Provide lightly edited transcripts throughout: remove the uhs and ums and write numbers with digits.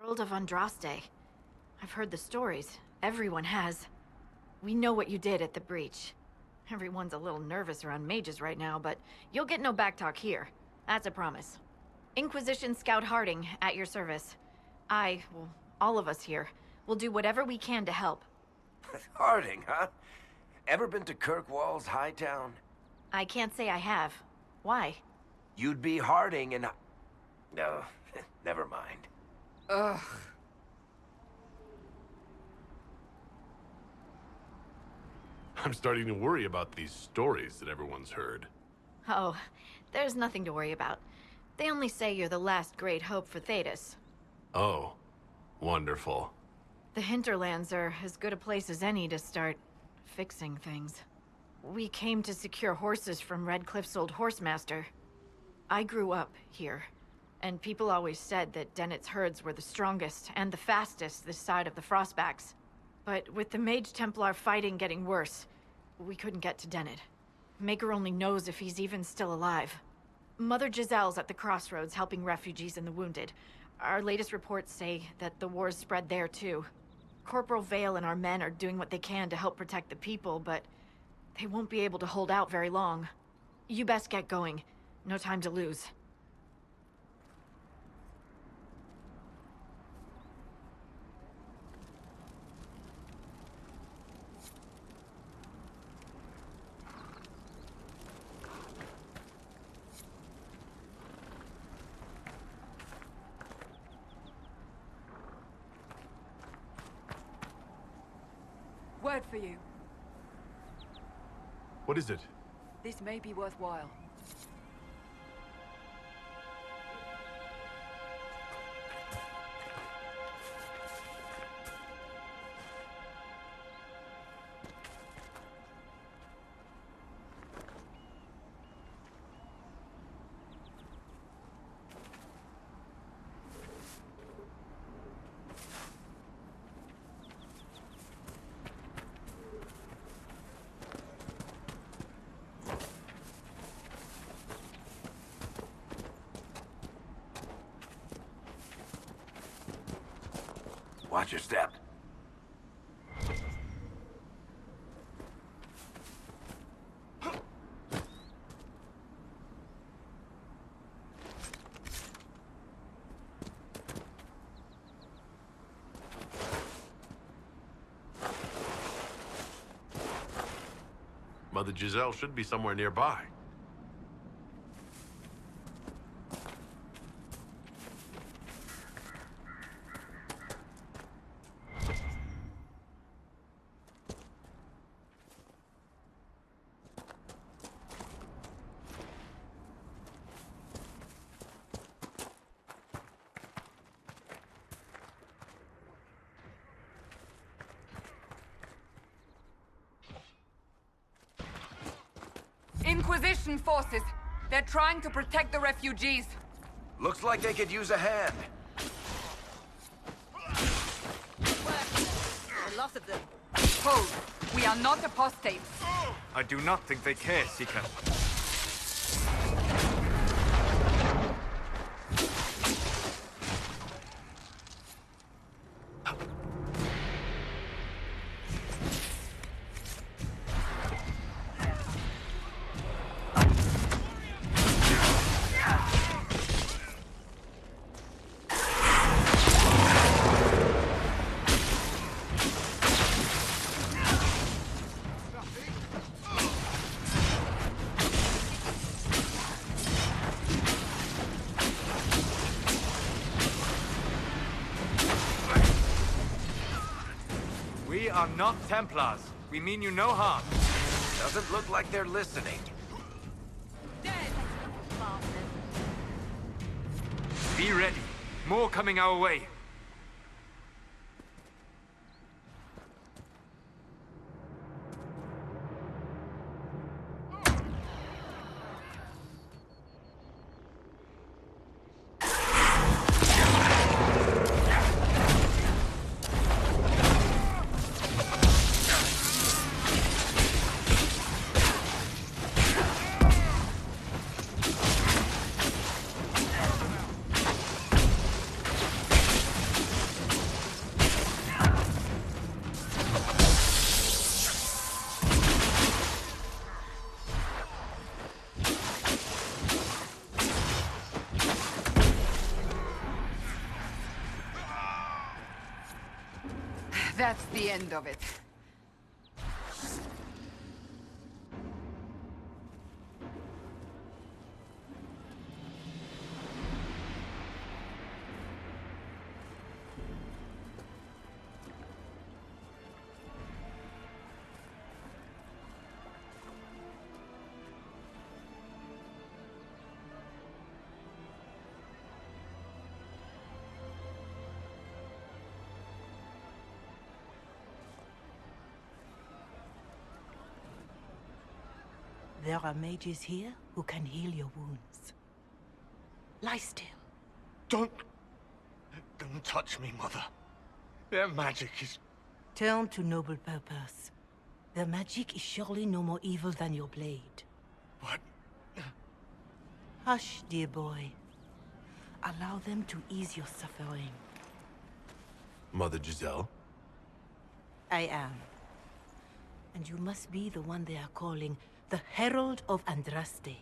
World of Andraste. I've heard the stories. Everyone has. We know what you did at the breach. Everyone's a little nervous around mages right now, but you'll get no backtalk here. That's a promise. Inquisition Scout Harding, at your service. Well, all of us here, will do whatever we can to help. Harding, huh? Ever been to Kirkwall's high town? I can't say I have. Why? You'd be Harding and... No, never mind. Ugh. I'm starting to worry about these stories that everyone's heard. Oh, there's nothing to worry about. They only say you're the last great hope for Thetis. Oh, wonderful. The hinterlands are as good a place as any to start fixing things. We came to secure horses from Redcliffe's old horsemaster. I grew up here, and people always said that Dennett's herds were the strongest and the fastest this side of the Frostbacks. But with the Mage Templar fighting getting worse, we couldn't get to Dennett. Maker only knows if he's even still alive. Mother Giselle's at the crossroads helping refugees and the wounded. Our latest reports say that the war's spread there too. Corporal Vale and our men are doing what they can to help protect the people, but they won't be able to hold out very long. You best get going. No time to lose. Word for you. What is it? This may be worthwhile. Watch your step. Mother Giselle should be somewhere nearby. Inquisition forces. They're trying to protect the refugees. Looks like they could use a hand. A lot of them. Hold. We are not apostates. I do not think they care, Seeker. We are not Templars. We mean you no harm. Doesn't look like they're listening. Be ready. More coming our way. That's the end of it. There are mages here who can heal your wounds. Lie still. Don't touch me, Mother. Their magic is... Turn to noble purpose. Their magic is surely no more evil than your blade. What? Hush, dear boy. Allow them to ease your suffering. Mother Giselle? I am. And you must be the one they are calling the Herald of Andraste.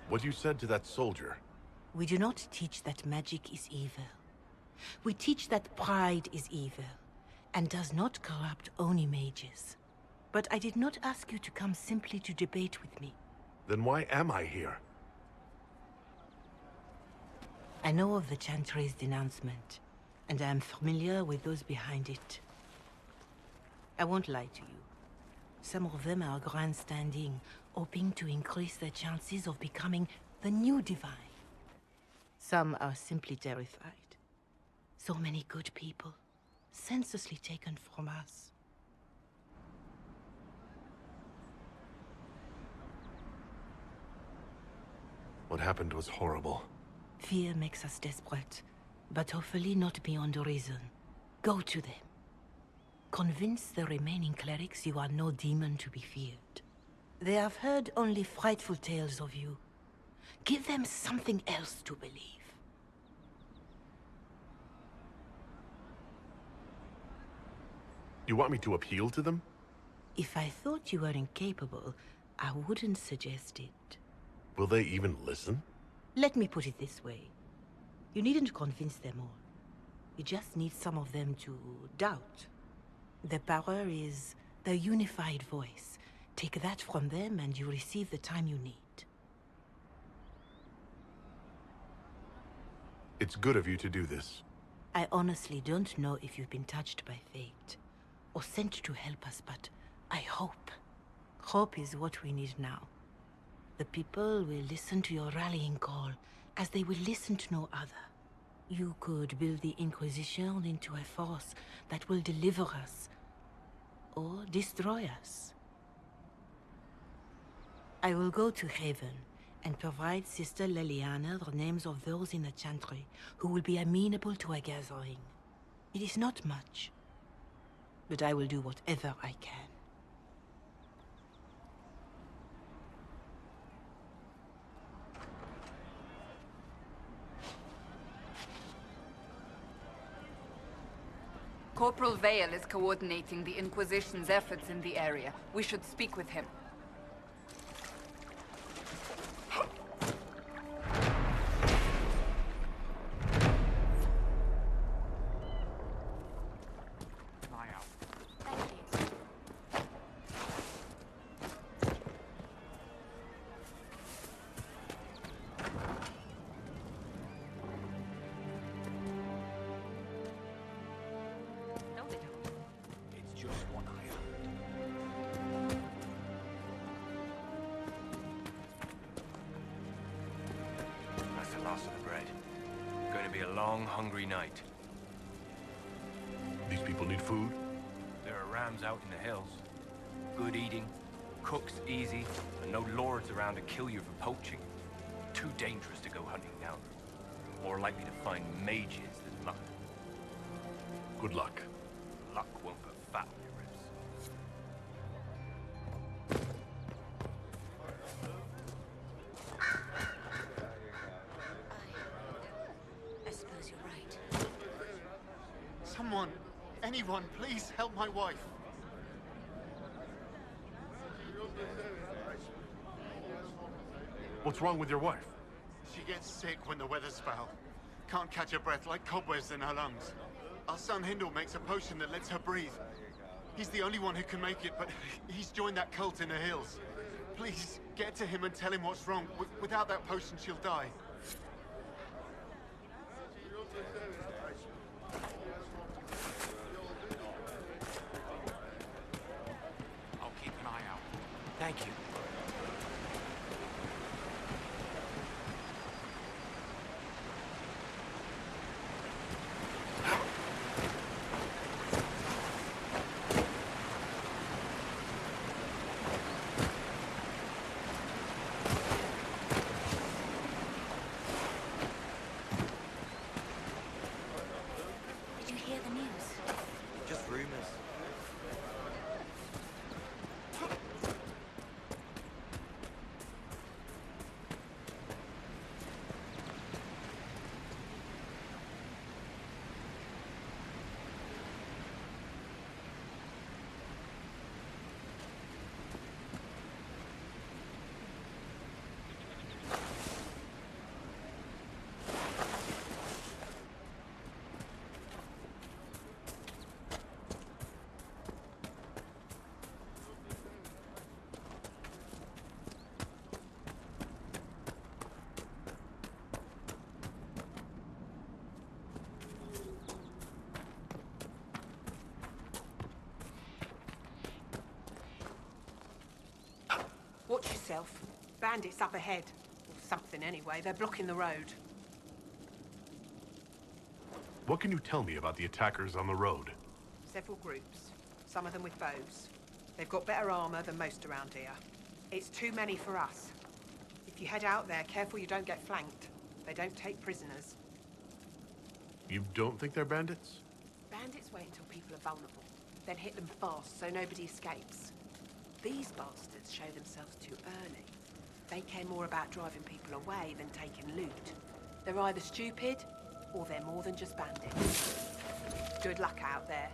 What you said to that soldier? We do not teach that magic is evil. We teach that pride is evil, and does not corrupt only mages. But I did not ask you to come simply to debate with me. Then why am I here? I know of the Chantry's denouncement, and I am familiar with those behind it. I won't lie to you. Some of them are grandstanding, hoping to increase their chances of becoming the new divine. Some are simply terrified. So many good people, senselessly taken from us. What happened was horrible. Fear makes us desperate, but hopefully not beyond reason. Go to them. Convince the remaining clerics you are no demon to be feared. They have heard only frightful tales of you. Give them something else to believe. You want me to appeal to them? If I thought you were incapable, I wouldn't suggest it. Will they even listen? Let me put it this way. You needn't convince them all. You just need some of them to doubt. Their power is their unified voice. Take that from them and you receive the time you need. It's good of you to do this. I honestly don't know if you've been touched by fate, or sent to help us, but I hope. Hope is what we need now. The people will listen to your rallying call, as they will listen to no other. You could build the Inquisition into a force that will deliver us, or destroy us. I will go to Haven, and provide Sister Leliana the names of those in the Chantry who will be amenable to a gathering. It is not much, but I will do whatever I can. Corporal Vale is coordinating the Inquisition's efforts in the area. We should speak with him. That's the last of the bread. Going to be a long, hungry night. These people need food? There are rams out in the hills. Good eating, cooks easy, and no lords around to kill you for poaching. Too dangerous to go hunting now. More likely to find mages than luck. Good luck. Luck won't put fat on your ribs. I suppose you're right. Someone, anyone, please help my wife. What's wrong with your wife? She gets sick when the weather's foul. Can't catch her breath, like cobwebs in her lungs. Our son Hindle makes a potion that lets her breathe. He's the only one who can make it, but he's joined that cult in the hills. Please, get to him and tell him what's wrong. Without that potion, she'll die. I'll keep an eye out. Thank you. Did you hear the news? Just rumors. Watch yourself. Bandits up ahead. Or something anyway. They're blocking the road. What can you tell me about the attackers on the road? Several groups. Some of them with bows. They've got better armor than most around here. It's too many for us. If you head out there, careful you don't get flanked. They don't take prisoners. You don't think they're bandits? Bandits wait until people are vulnerable, then hit them fast so nobody escapes. These bastards show themselves too early. They care more about driving people away than taking loot. They're either stupid, or they're more than just bandits. Good luck out there.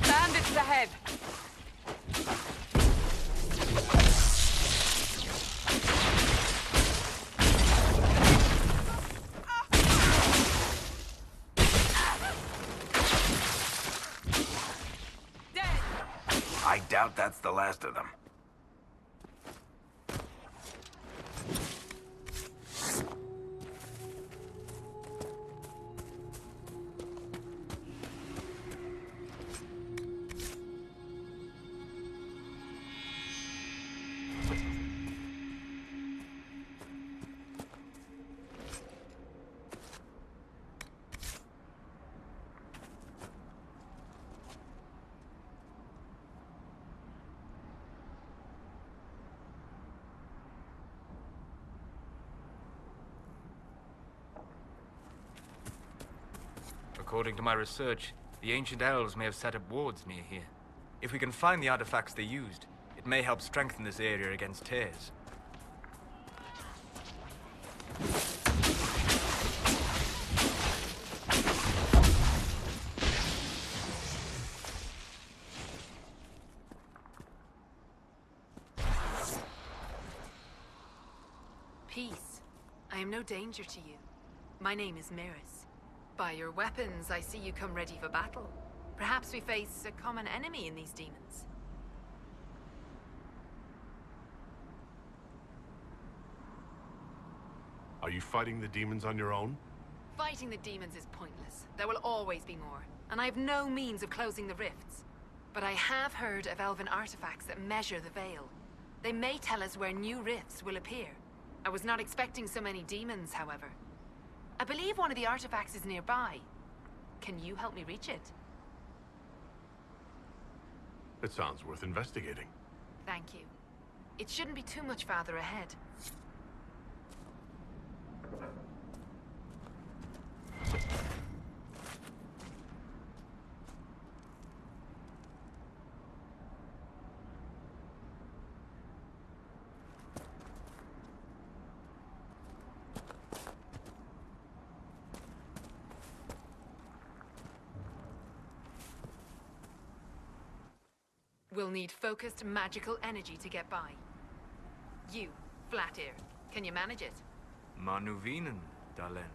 Bandits ahead! I doubt that's the last of them. According to my research, the ancient elves may have set up wards near here. If we can find the artifacts they used, it may help strengthen this area against tears. Peace. I am no danger to you. My name is Maris. By your weapons, I see you come ready for battle. Perhaps we face a common enemy in these demons. Are you fighting the demons on your own? Fighting the demons is pointless. There will always be more, and I have no means of closing the rifts. But I have heard of elven artifacts that measure the veil. They may tell us where new rifts will appear. I was not expecting so many demons, however. I believe one of the artifacts is nearby. Can you help me reach it? It sounds worth investigating. Thank you. It shouldn't be too much farther ahead. We'll need focused magical energy to get by. You, Flatear, can you manage it? Manuvinen, Dalen.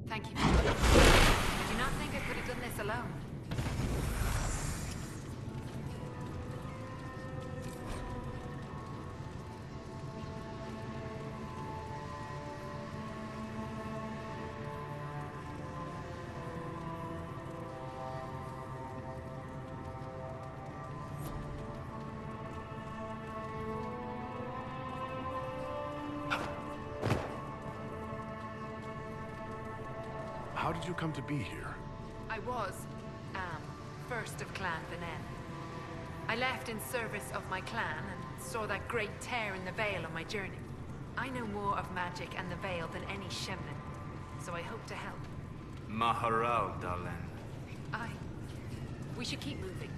Thank you. I do not think I could have done this alone. How did you come to be here? I was, first of Clan Venen. I left in service of my clan and saw that great tear in the Vale on my journey. I know more of magic and the Vale than any Shemlin, so I hope to help. Maharal, Dalen. Aye. We should keep moving.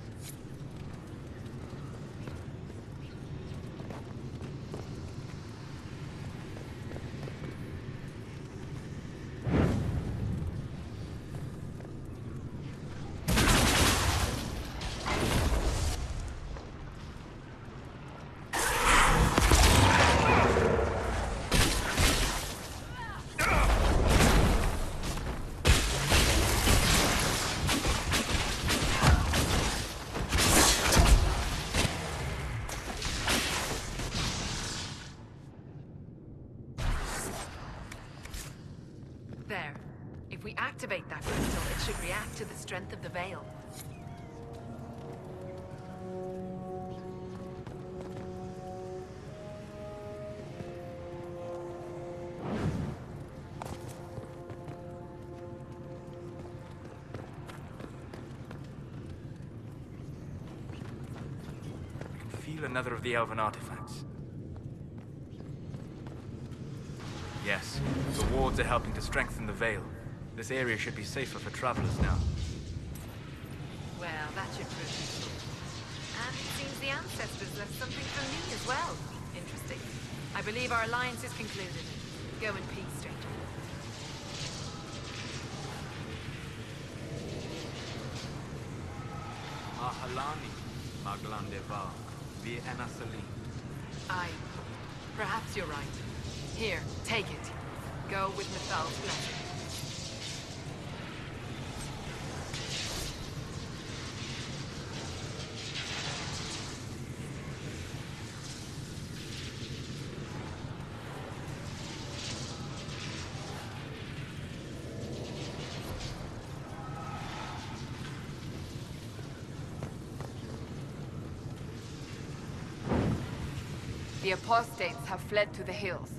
There. If we activate that crystal, it should react to the strength of the Veil. I can feel another of the elven artifacts. Yes, the wards are helping to strengthen the Veil. This area should be safer for travelers now. Well, that should prove useful. And it seems the ancestors left something for me as well. Interesting. I believe our alliance is concluded. Go in peace, stranger. Mahalani, Maglandeva, Vi Enasali. Aye. Perhaps you're right. Here, take it. Go with Mithal's blessing. The apostates have fled to the hills.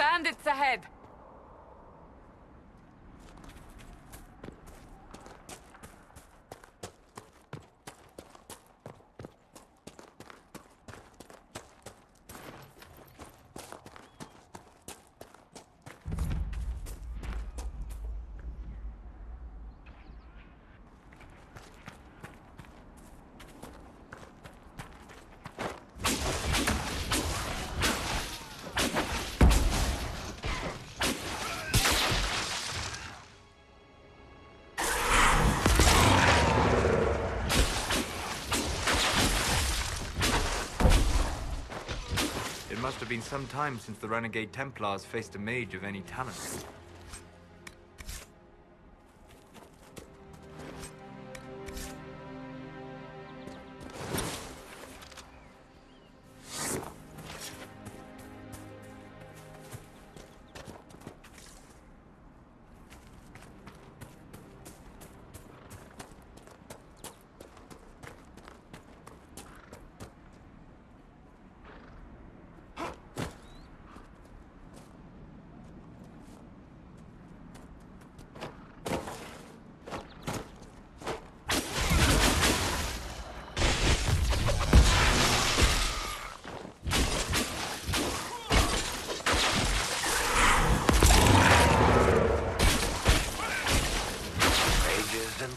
Bandits ahead! It must have been some time since the Renegade Templars faced a mage of any talent.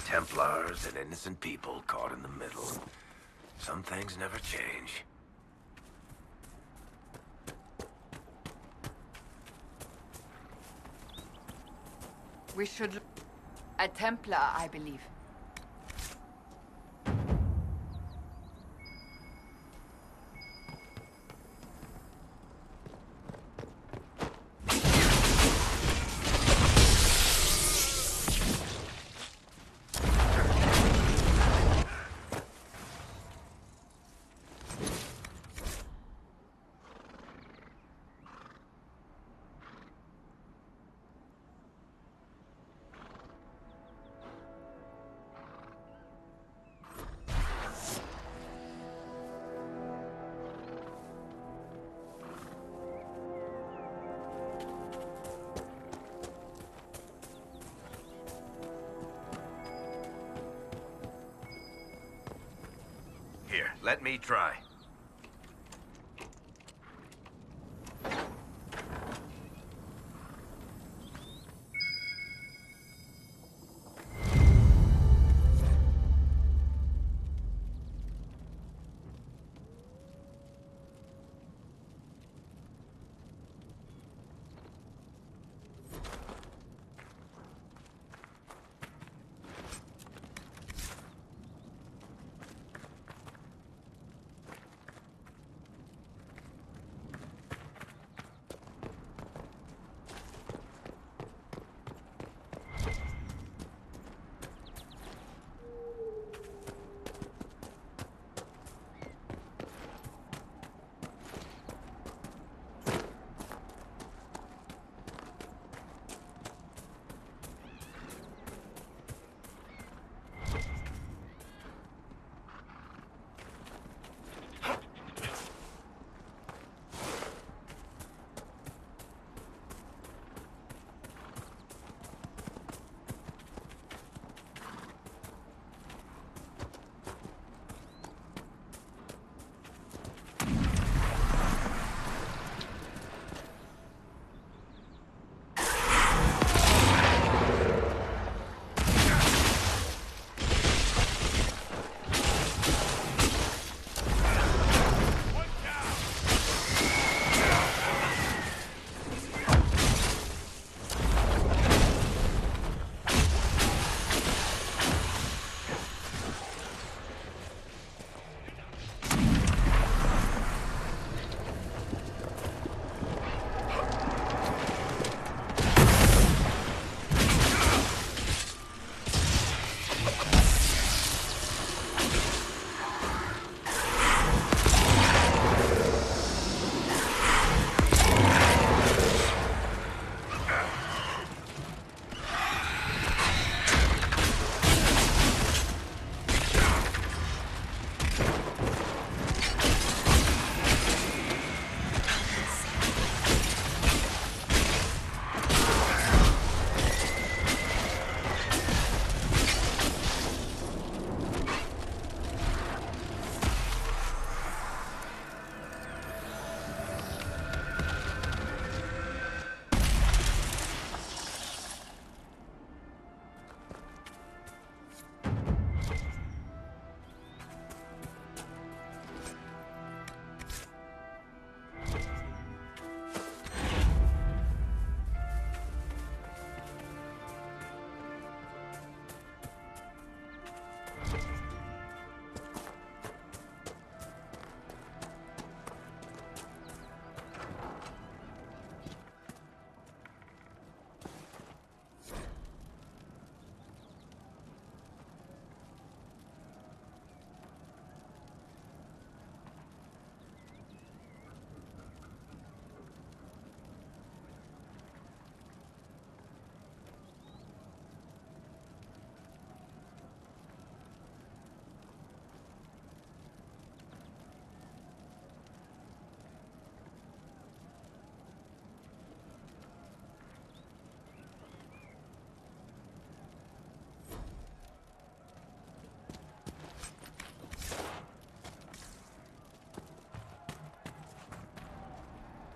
Templars and innocent people caught in the middle. Some things never change. We should... A Templar, I believe. Here, let me try.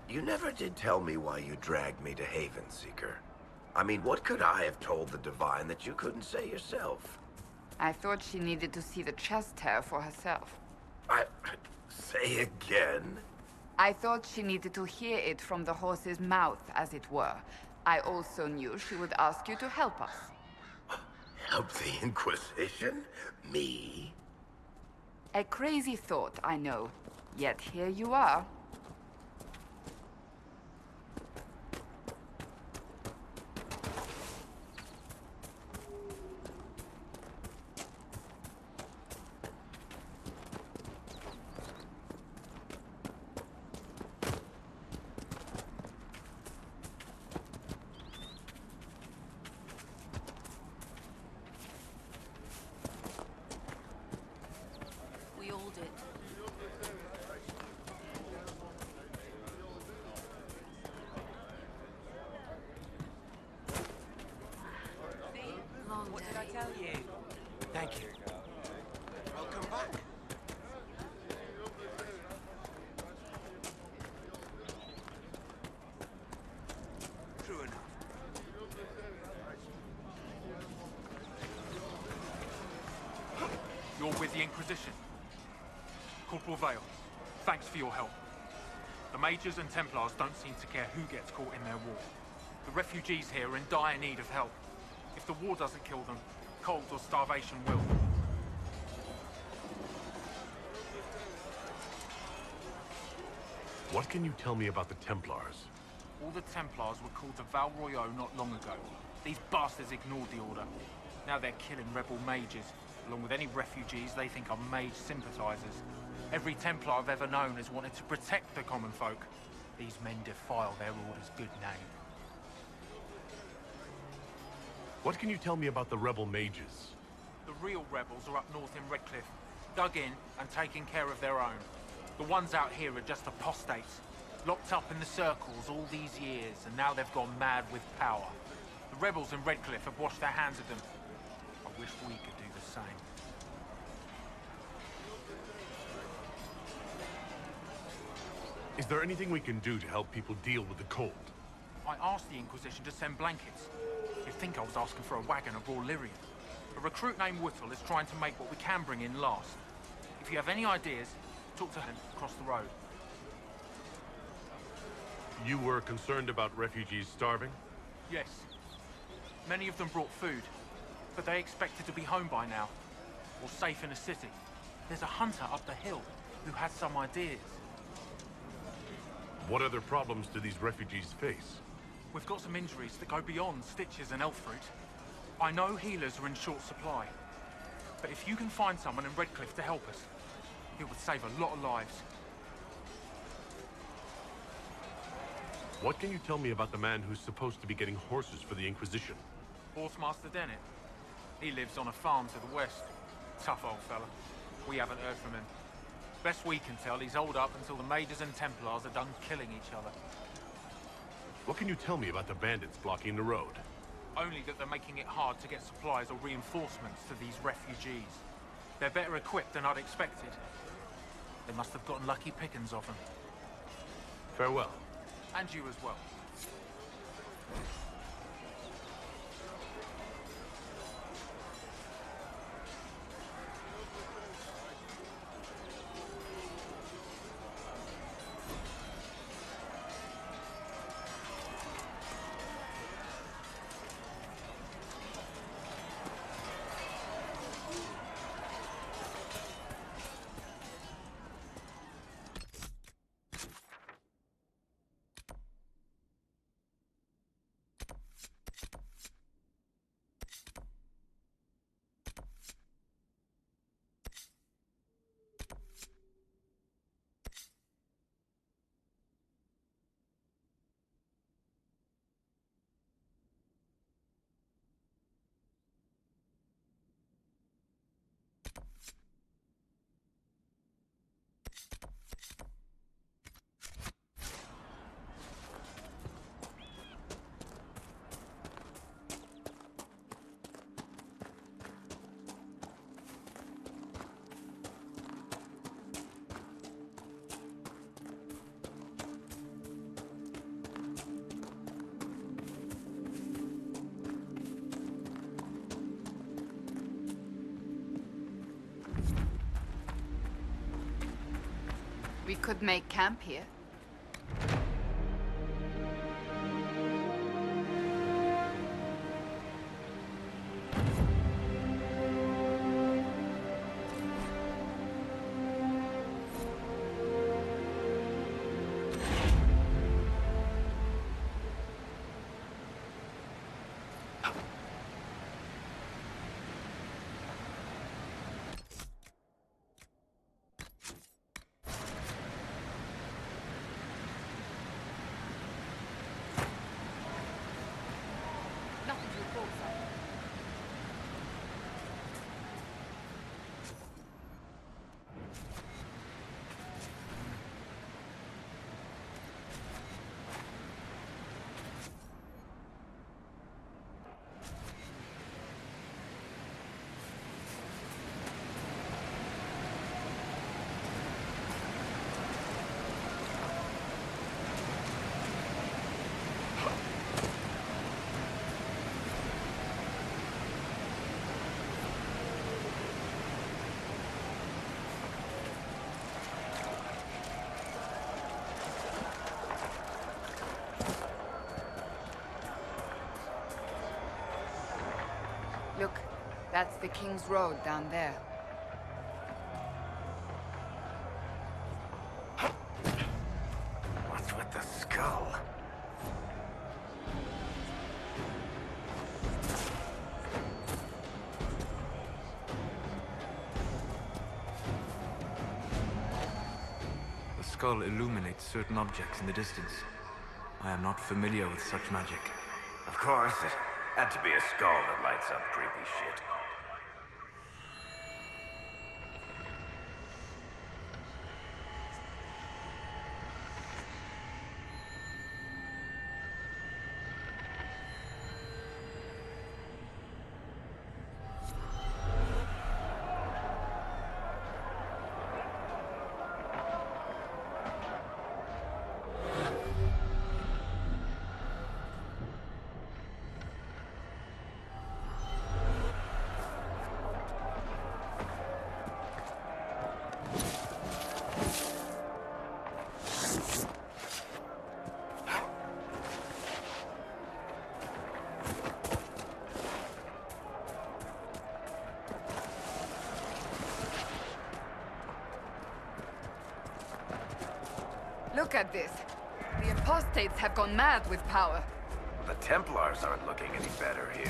You never did tell me why you dragged me to Haven, Seeker. I mean, what could I have told the Divine that you couldn't say yourself? I thought she needed to see the chest hair for herself. Say again? I thought she needed to hear it from the horse's mouth, as it were. I also knew she would ask you to help us. Help the Inquisition? Me? A crazy thought, I know. Yet here you are. We all did. Long What day. did I tell you? Thank you. Welcome back. True enough. You're with the Inquisition. Corporal Vale, thanks for your help. The Mages and Templars don't seem to care who gets caught in their war. The refugees here are in dire need of help. If the war doesn't kill them, cold or starvation will. What can you tell me about the Templars? All the Templars were called to Val Royeaux not long ago. These bastards ignored the order. Now they're killing rebel mages, along with any refugees they think are Mage sympathizers. Every Templar I've ever known has wanted to protect the common folk. These men defile their order's good name. What can you tell me about the rebel mages? The real rebels are up north in Redcliffe, dug in and taking care of their own. The ones out here are just apostates, locked up in the circles all these years, and now they've gone mad with power. The rebels in Redcliffe have washed their hands of them. I wish we could do the same. Is there anything we can do to help people deal with the cold? I asked the Inquisition to send blankets. You'd think I was asking for a wagon of raw lyrium. A recruit named Whittle is trying to make what we can bring in last. If you have any ideas, talk to him across the road. You were concerned about refugees starving? Yes. Many of them brought food, but they expected to be home by now, or safe in a city. There's a hunter up the hill who has some ideas. What other problems do these refugees face? We've got some injuries that go beyond stitches and elf fruit. I know healers are in short supply, but if you can find someone in Redcliffe to help us, it would save a lot of lives. What can you tell me about the man who's supposed to be getting horses for the Inquisition? Horsemaster Dennett. He lives on a farm to the west. Tough old fella. We haven't heard from him. Best we can tell, he's holed up until the Mages and Templars are done killing each other. What can you tell me about the bandits blocking the road? Only that they're making it hard to get supplies or reinforcements to these refugees. They're better equipped than I'd expected. They must have gotten lucky pickings of them. Farewell. And you as well. We could make camp here. Nothing to report, sir. Look, that's the King's Road down there. What's with the skull? The skull illuminates certain objects in the distance. I am not familiar with such magic. Of course, it had to be a skull that lights up creepy shit. Look at this. The apostates have gone mad with power. The Templars aren't looking any better here.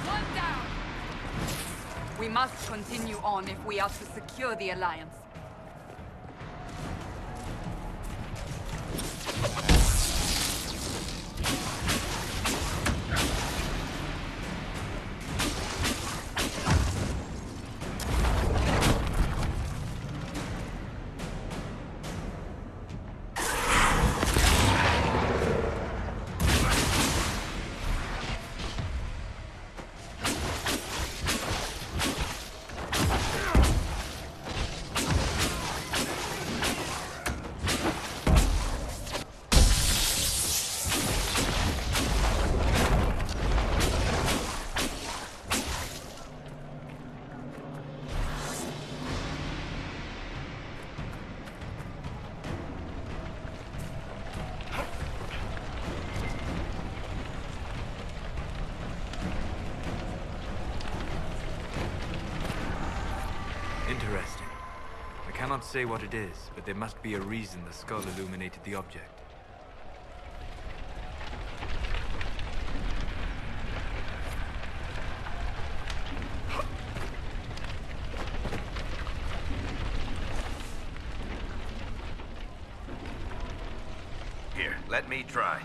One down! We must continue on if we are to secure the Alliance. Interesting. I cannot say what it is, but there must be a reason the skull illuminated the object. Here, let me try.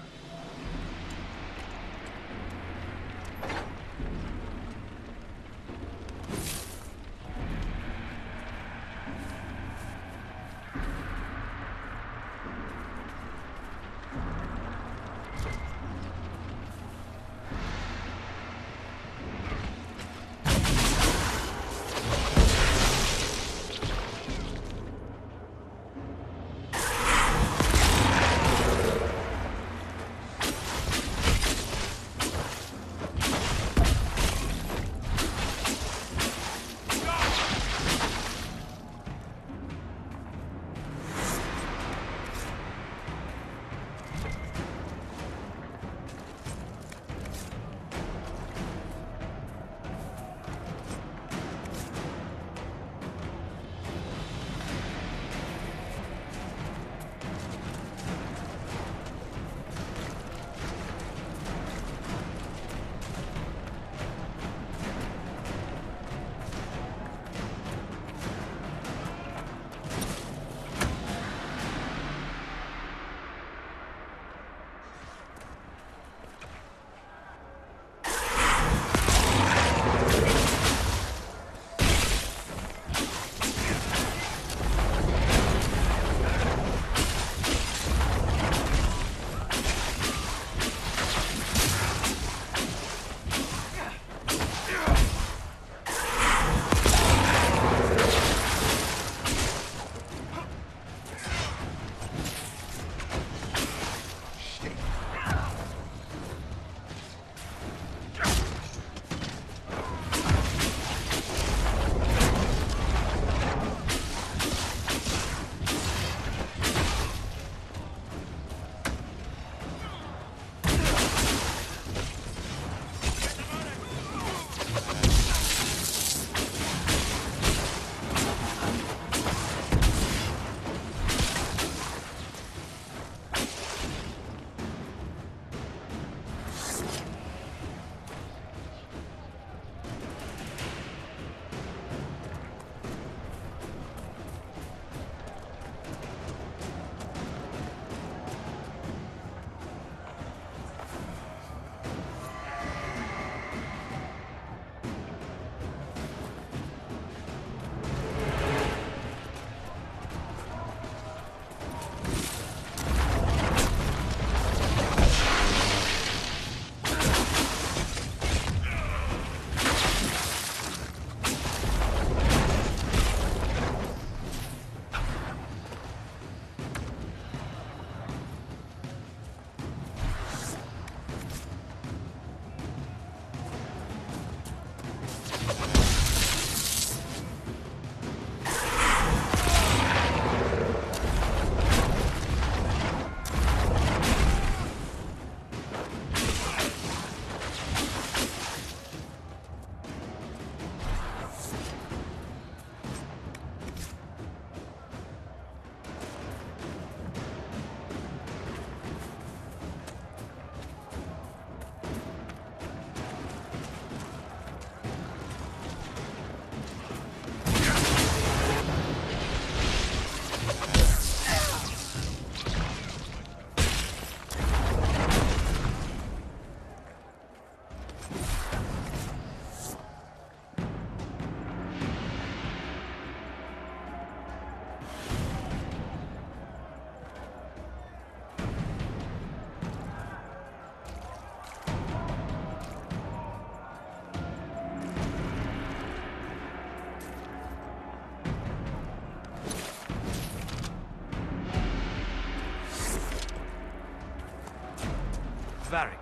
Varric.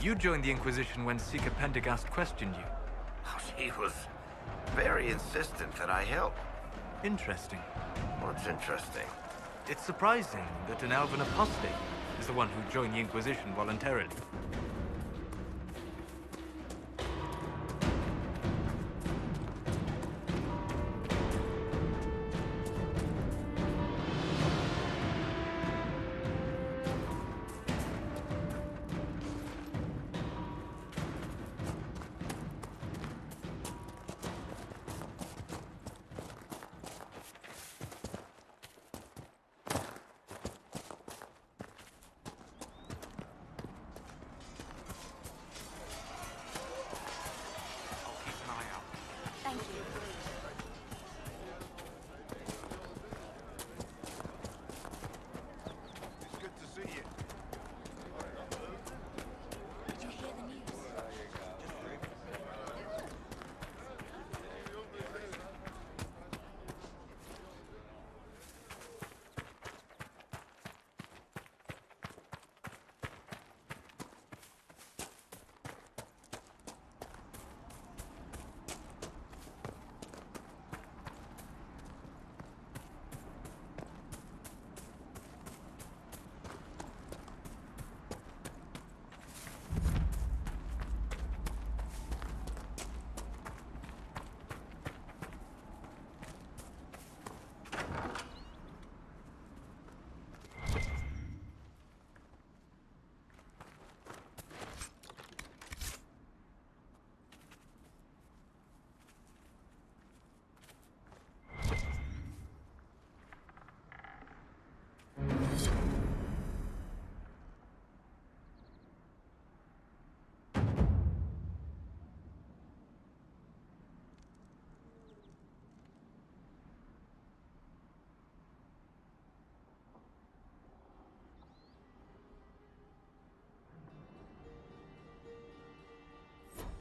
You joined the Inquisition when Seeker Penteka questioned you. Oh, she was very insistent that I help. Interesting. What's interesting? It's surprising that an elven apostate is the one who joined the Inquisition voluntarily.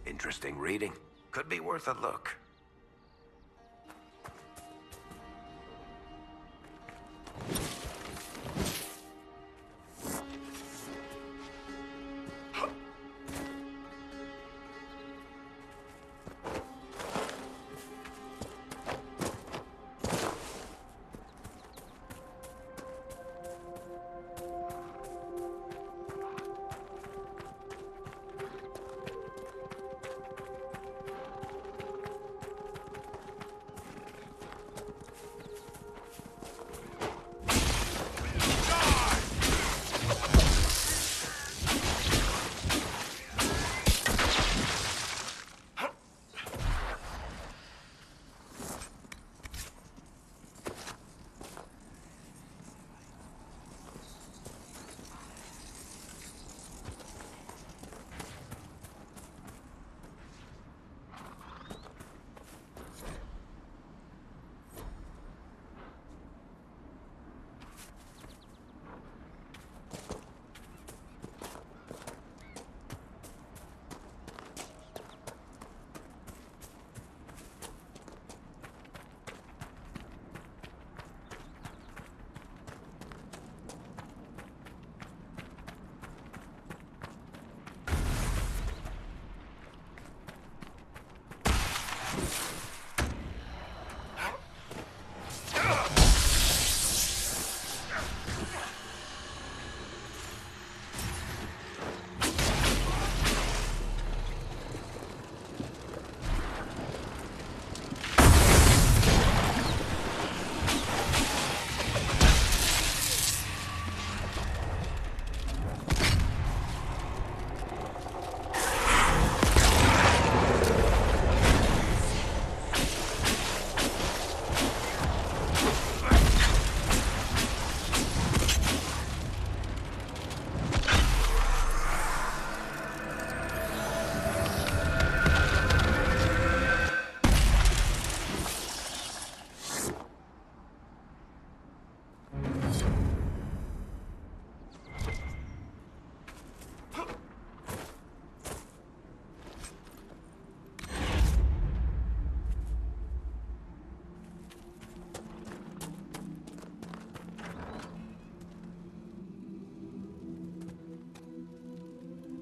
Interesting reading. Could be worth a look.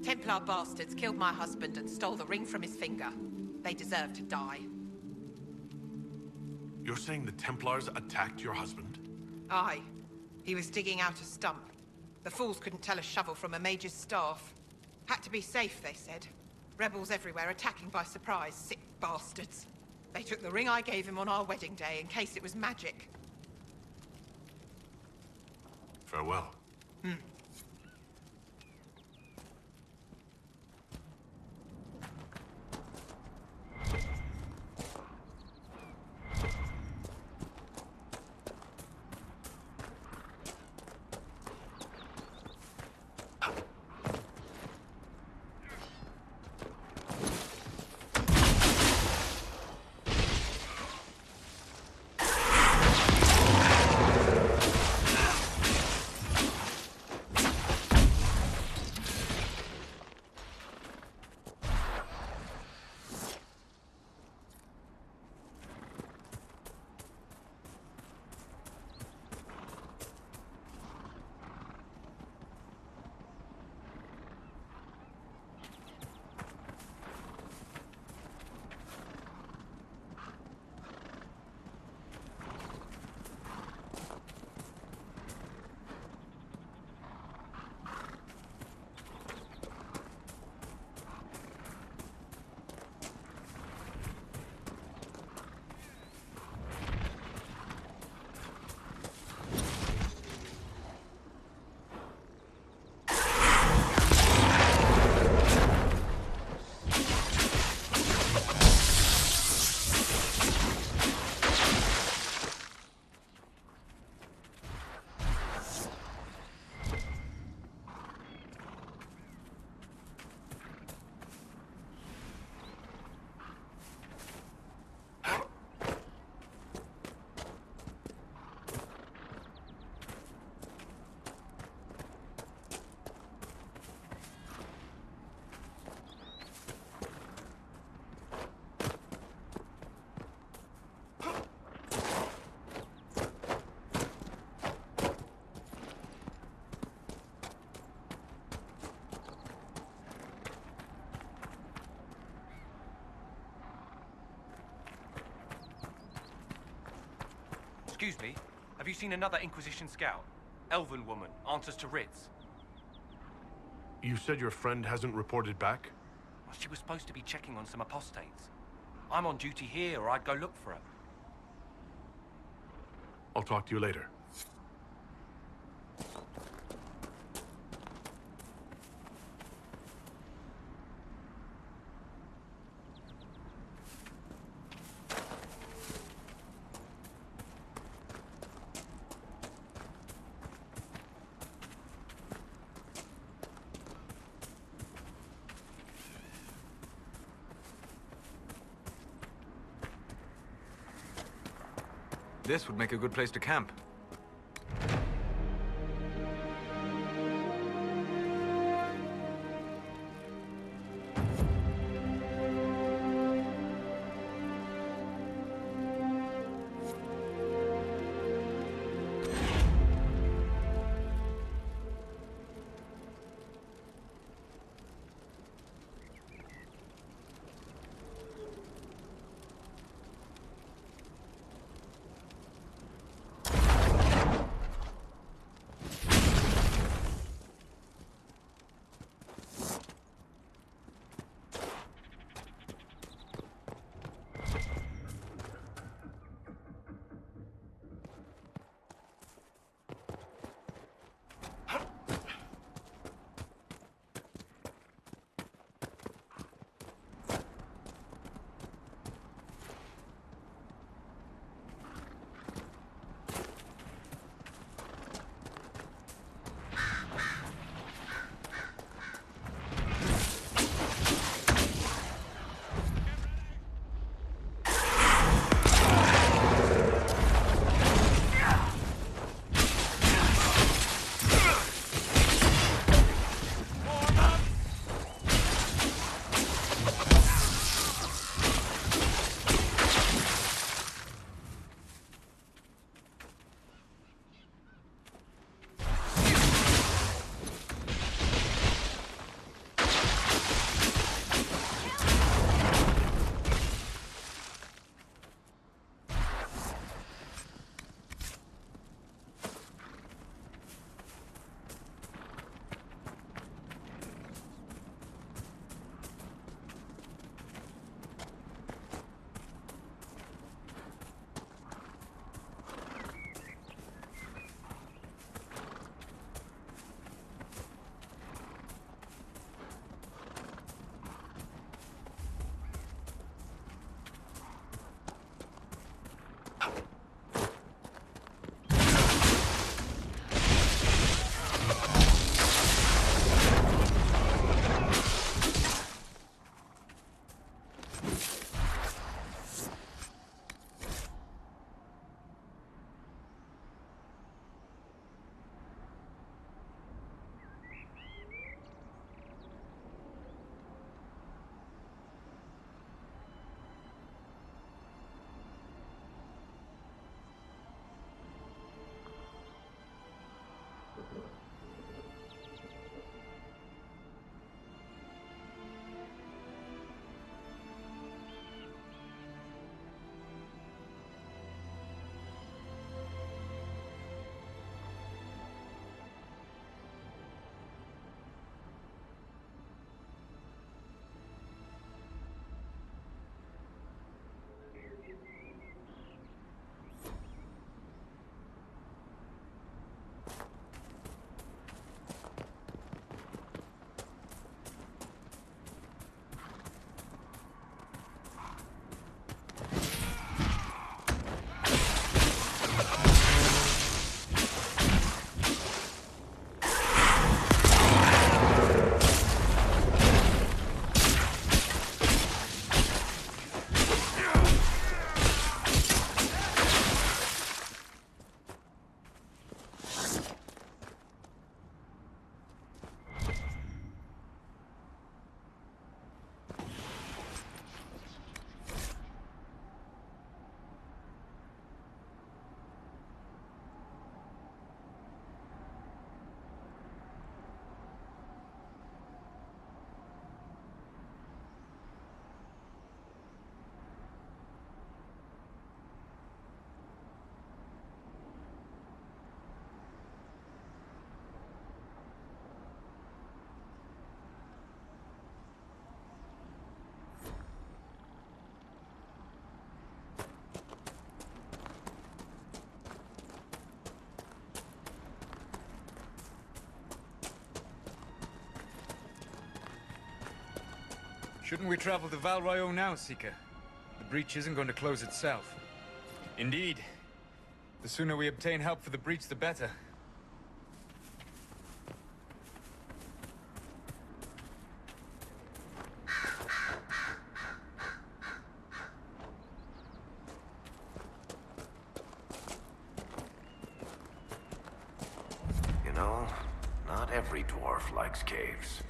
Templar bastards killed my husband and stole the ring from his finger. They deserve to die. You're saying the Templars attacked your husband? Aye. He was digging out a stump. The fools couldn't tell a shovel from a mage's staff. Had to be safe, they said. Rebels everywhere attacking by surprise, sick bastards. They took the ring I gave him on our wedding day in case it was magic. Farewell. Excuse me, have you seen another Inquisition scout? Elven woman, answers to writs. You said your friend hasn't reported back? Well, she was supposed to be checking on some apostates. I'm on duty here, or I'd go look for her. I'll talk to you later. This would make a good place to camp. Shouldn't we travel to Val Royeaux now, Seeker? The breach isn't going to close itself. Indeed. The sooner we obtain help for the breach, the better. You know, not every dwarf likes caves.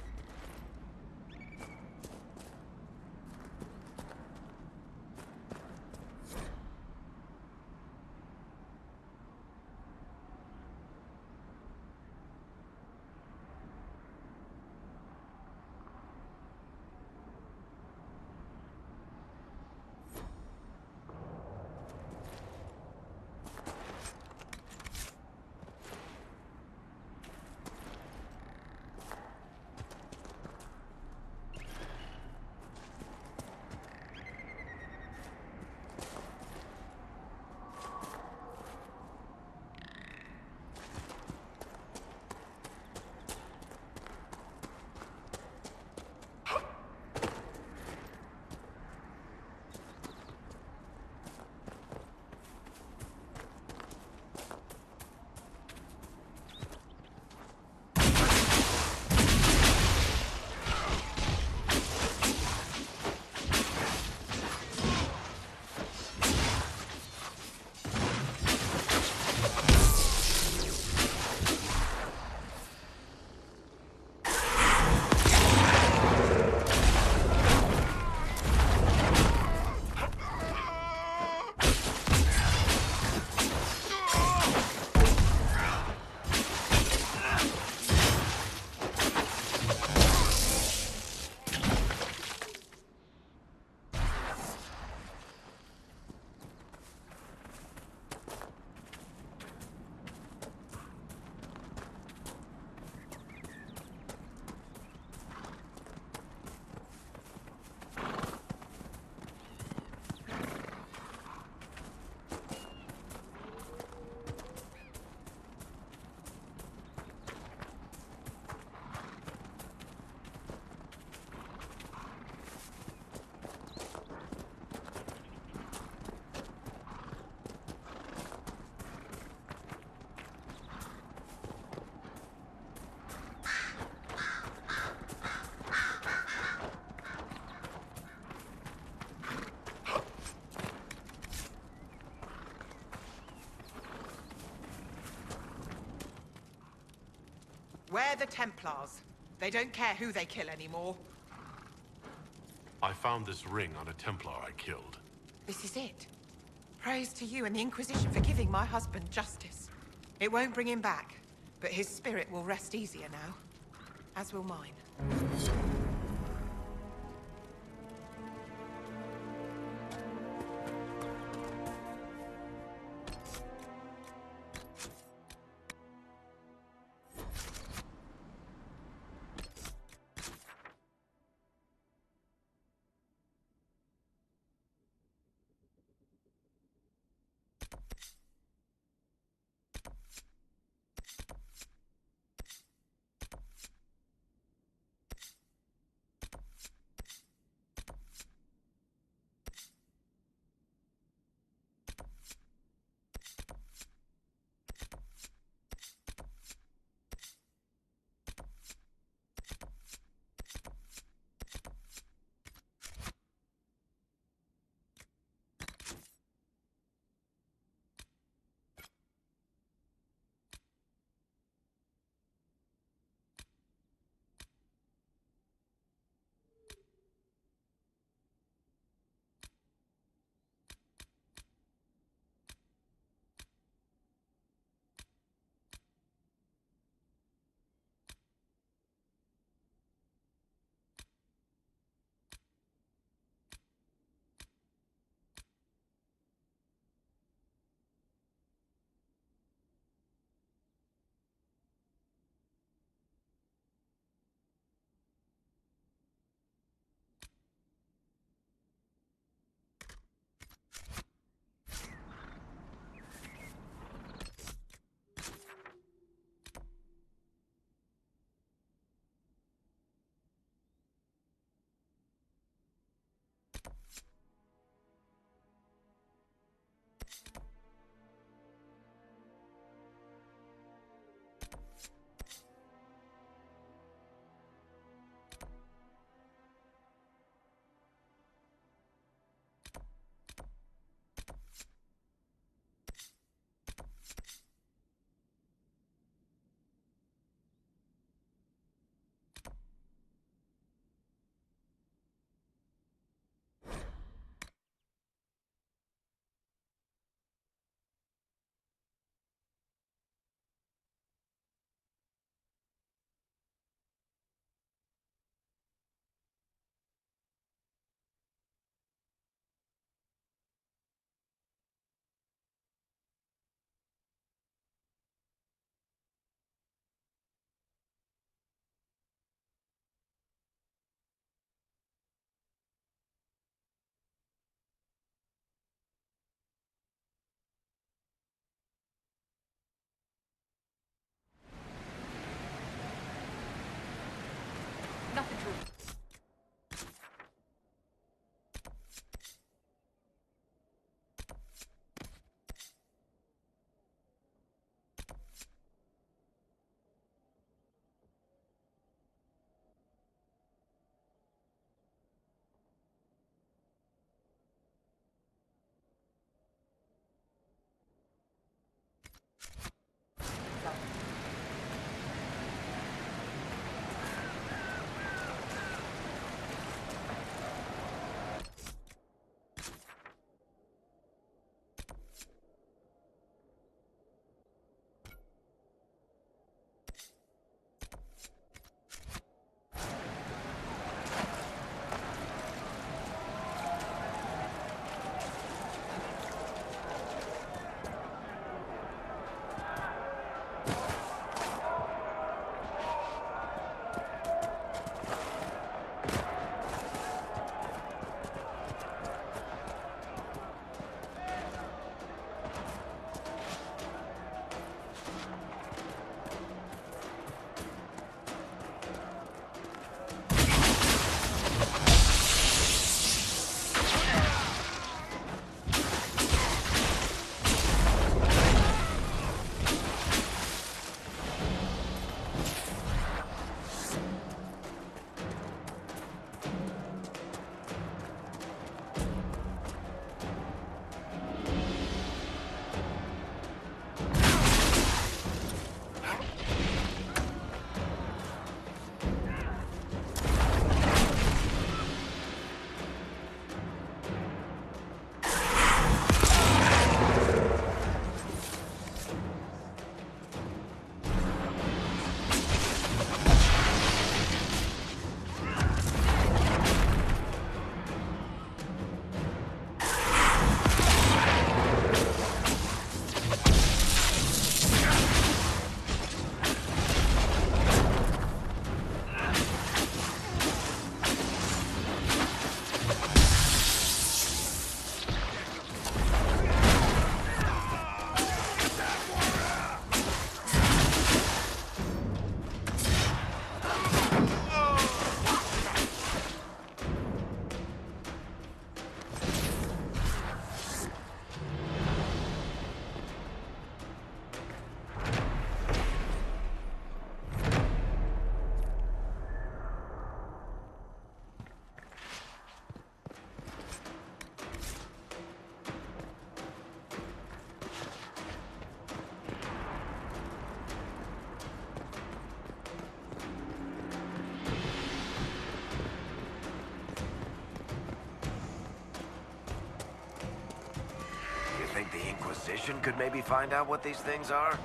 We're the Templars. They don't care who they kill anymore. I found this ring on a Templar I killed. This is it. Praise to you and the Inquisition for giving my husband justice. It won't bring him back, but his spirit will rest easier now. As will mine. Inquisition could maybe find out what these things are?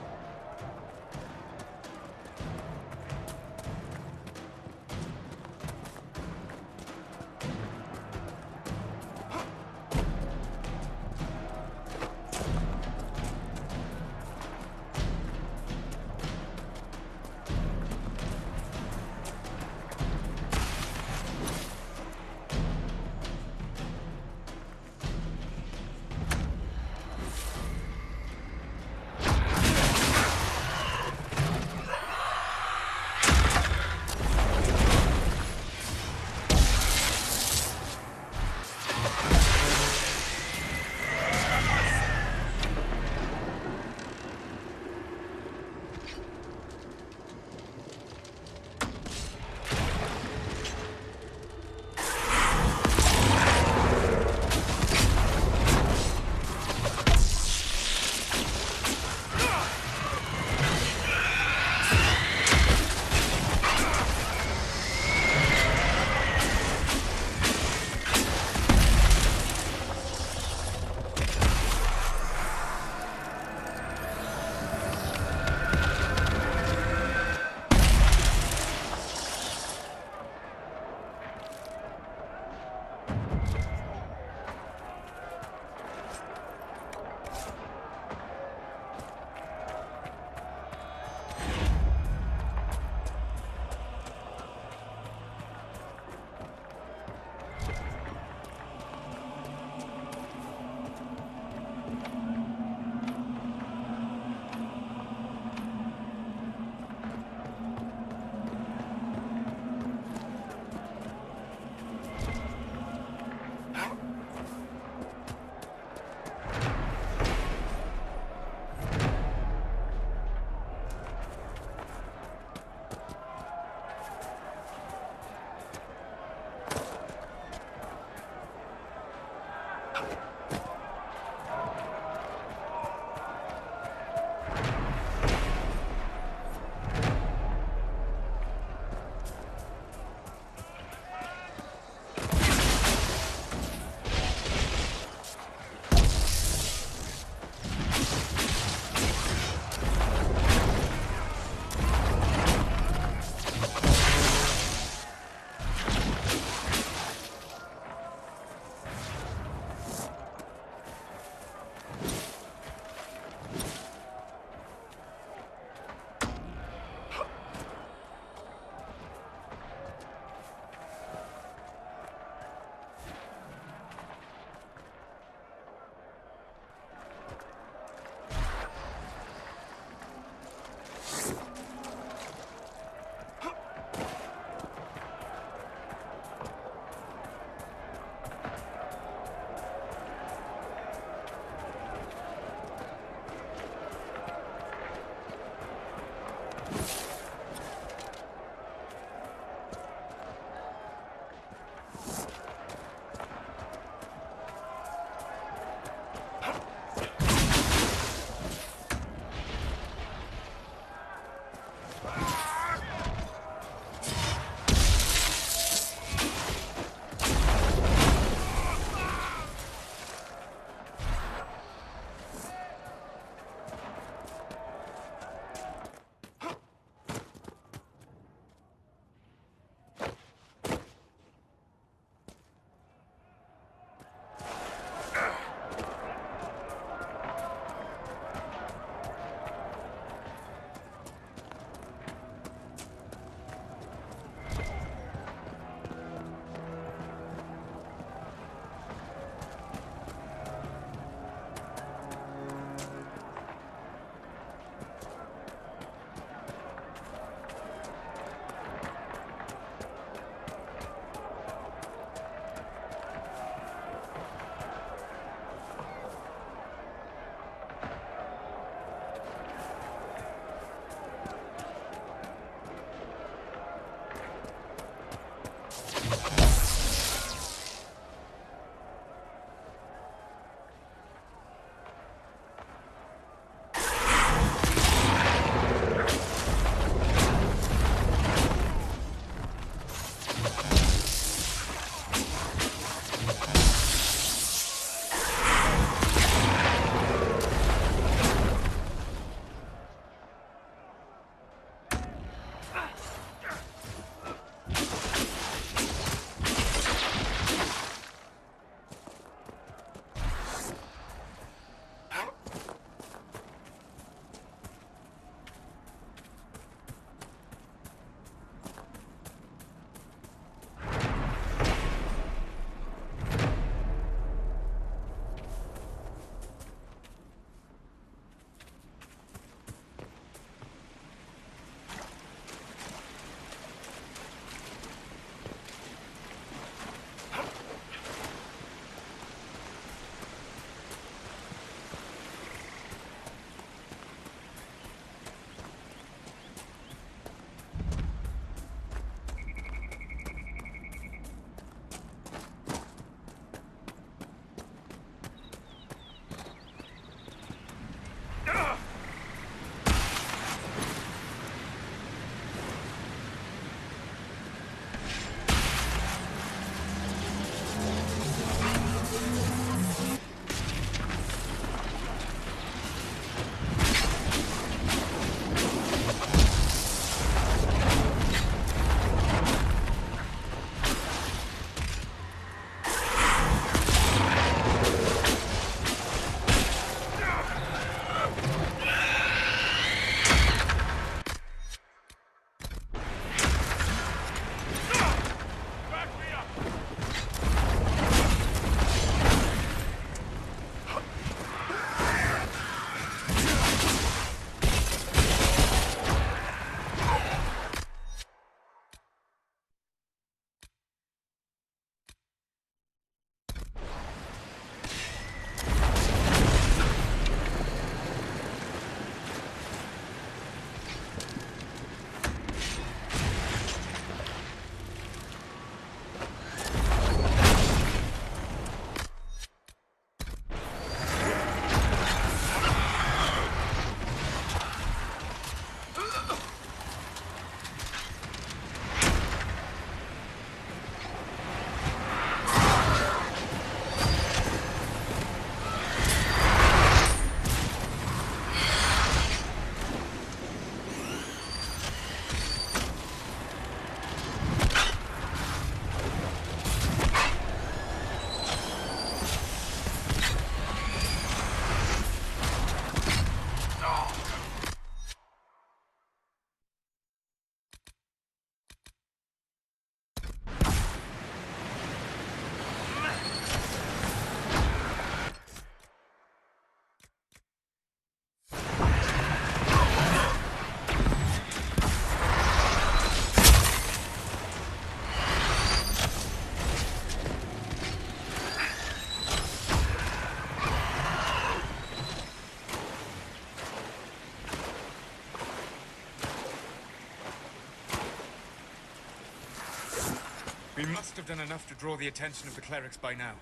We must have done enough to draw the attention of the clerics by now.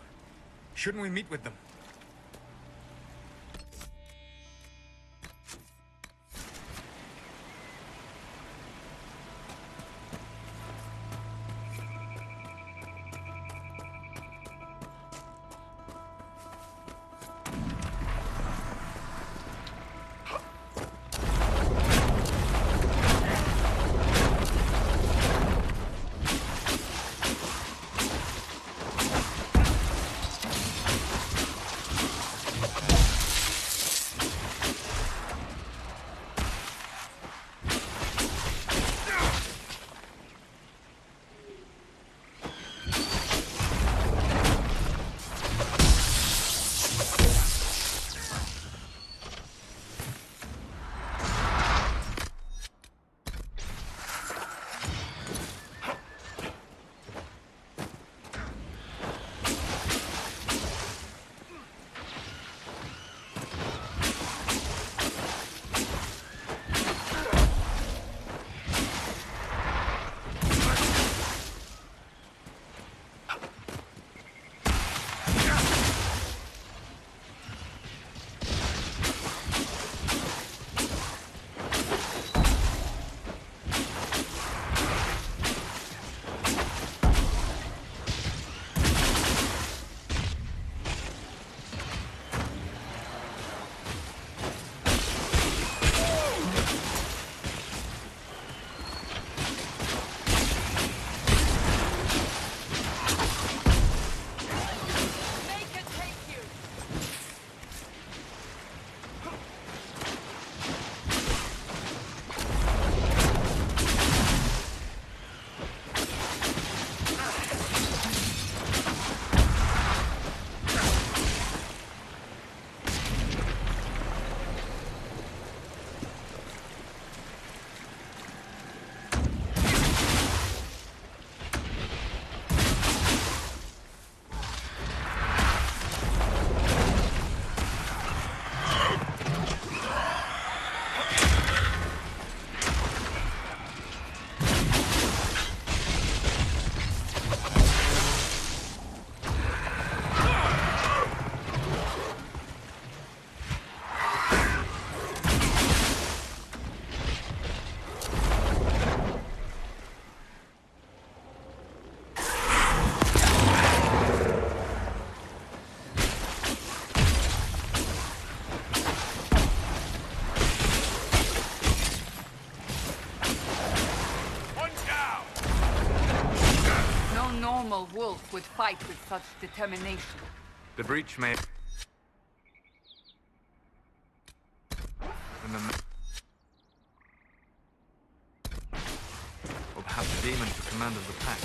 Shouldn't we meet with them? Normal wolf would fight with such determination. The breach may... Or perhaps a demon for command of the pack.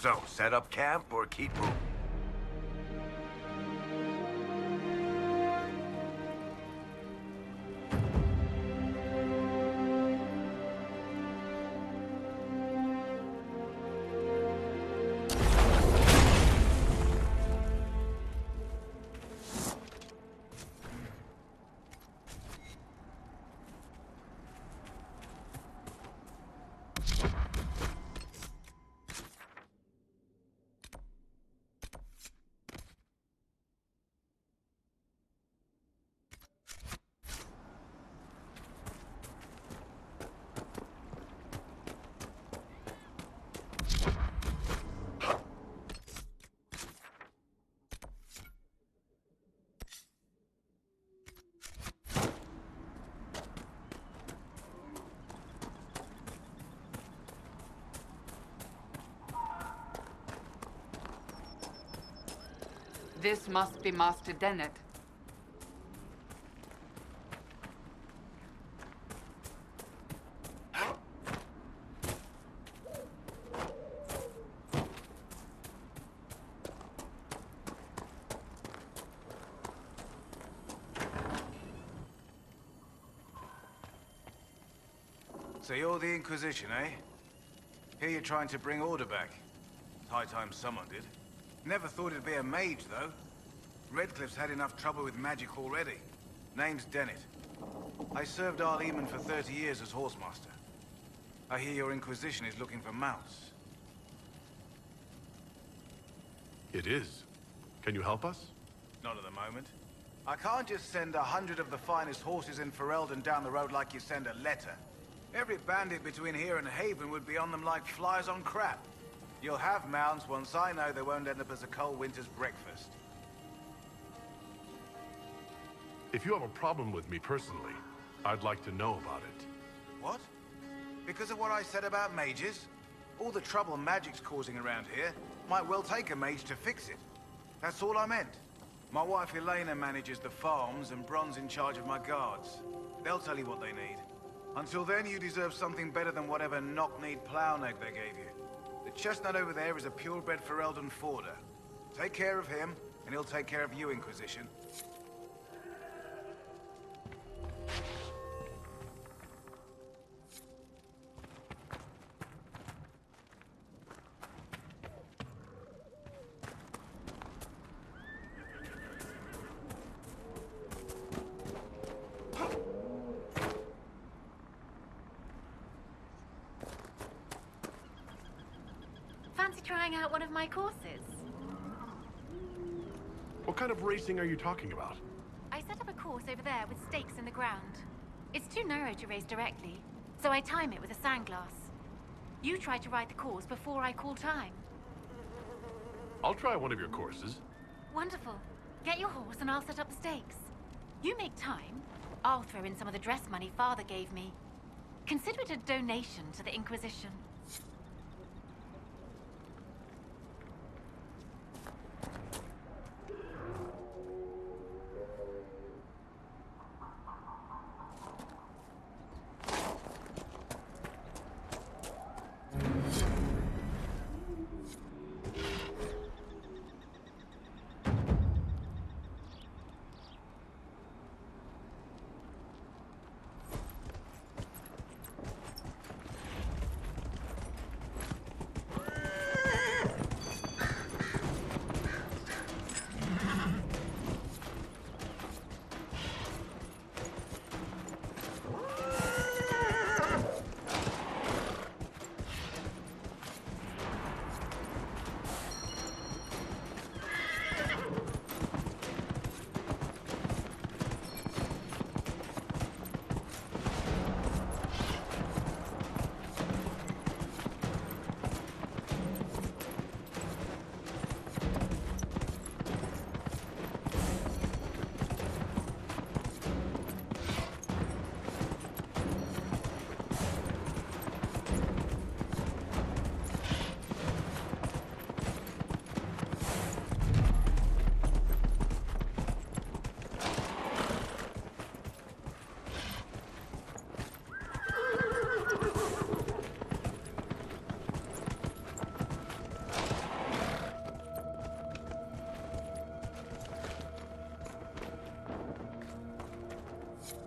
So, set up camp or keep moving? This must be Master Dennett. So you're the Inquisition, eh? Here you're trying to bring order back. It's high time someone did. Never thought it'd be a mage, though. Redcliffe's had enough trouble with magic already. Name's Dennett. I served Arleman for 30 years as horsemaster. I hear your Inquisition is looking for mounts. It is. Can you help us? Not at the moment. I can't just send 100 of the finest horses in Ferelden down the road like you send a letter. Every bandit between here and Haven would be on them like flies on crap. You'll have mounts once I know they won't end up as a cold winter's breakfast. If you have a problem with me personally, I'd like to know about it. What? Because of what I said about mages? All the trouble magic's causing around here might well take a mage to fix it. That's all I meant. My wife Elena manages the farms and Bron's in charge of my guards. They'll tell you what they need. Until then, you deserve something better than whatever knock-kneed plow-neg they gave you. The chestnut over there is a purebred Ferelden forder. Take care of him, and he'll take care of you, Inquisition. Fancy trying out one of my courses? What kind of racing are you talking about? I set up a course over there with stakes in the ground. It's too narrow to race directly, so I time it with a sandglass. You try to ride the course before I call time. I'll try one of your courses. Wonderful. Get your horse and I'll set up the stakes. You make time, I'll throw in some of the dress money Father gave me. Consider it a donation to the Inquisition.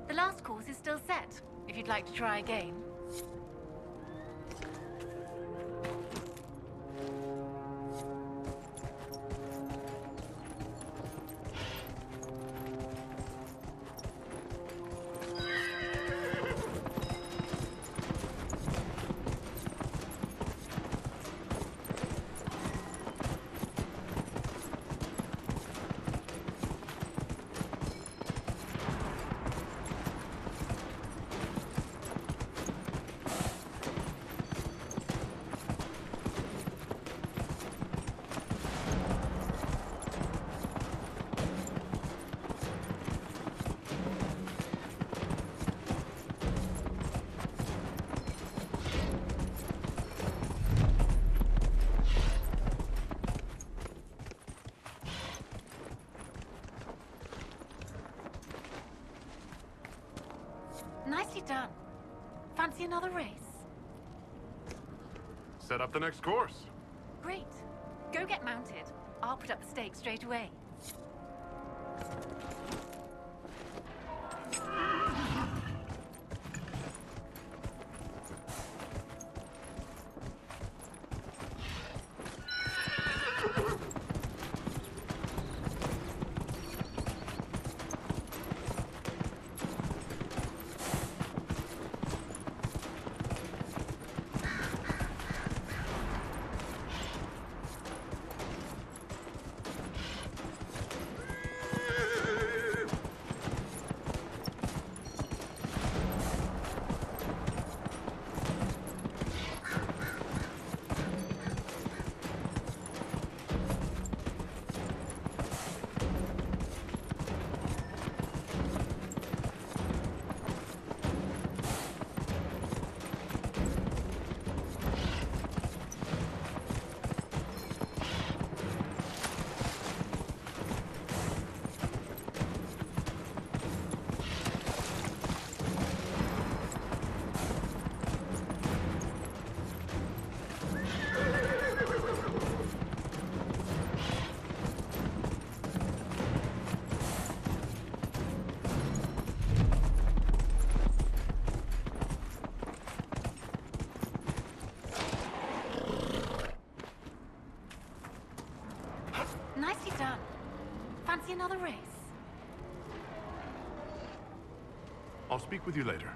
The last course is still set, if you'd like to try again. Nicely done. Fancy another race? Set up the next course. Great. Go get mounted. I'll put up the stakes straight away. Nicely done. Fancy another race? I'll speak with you later.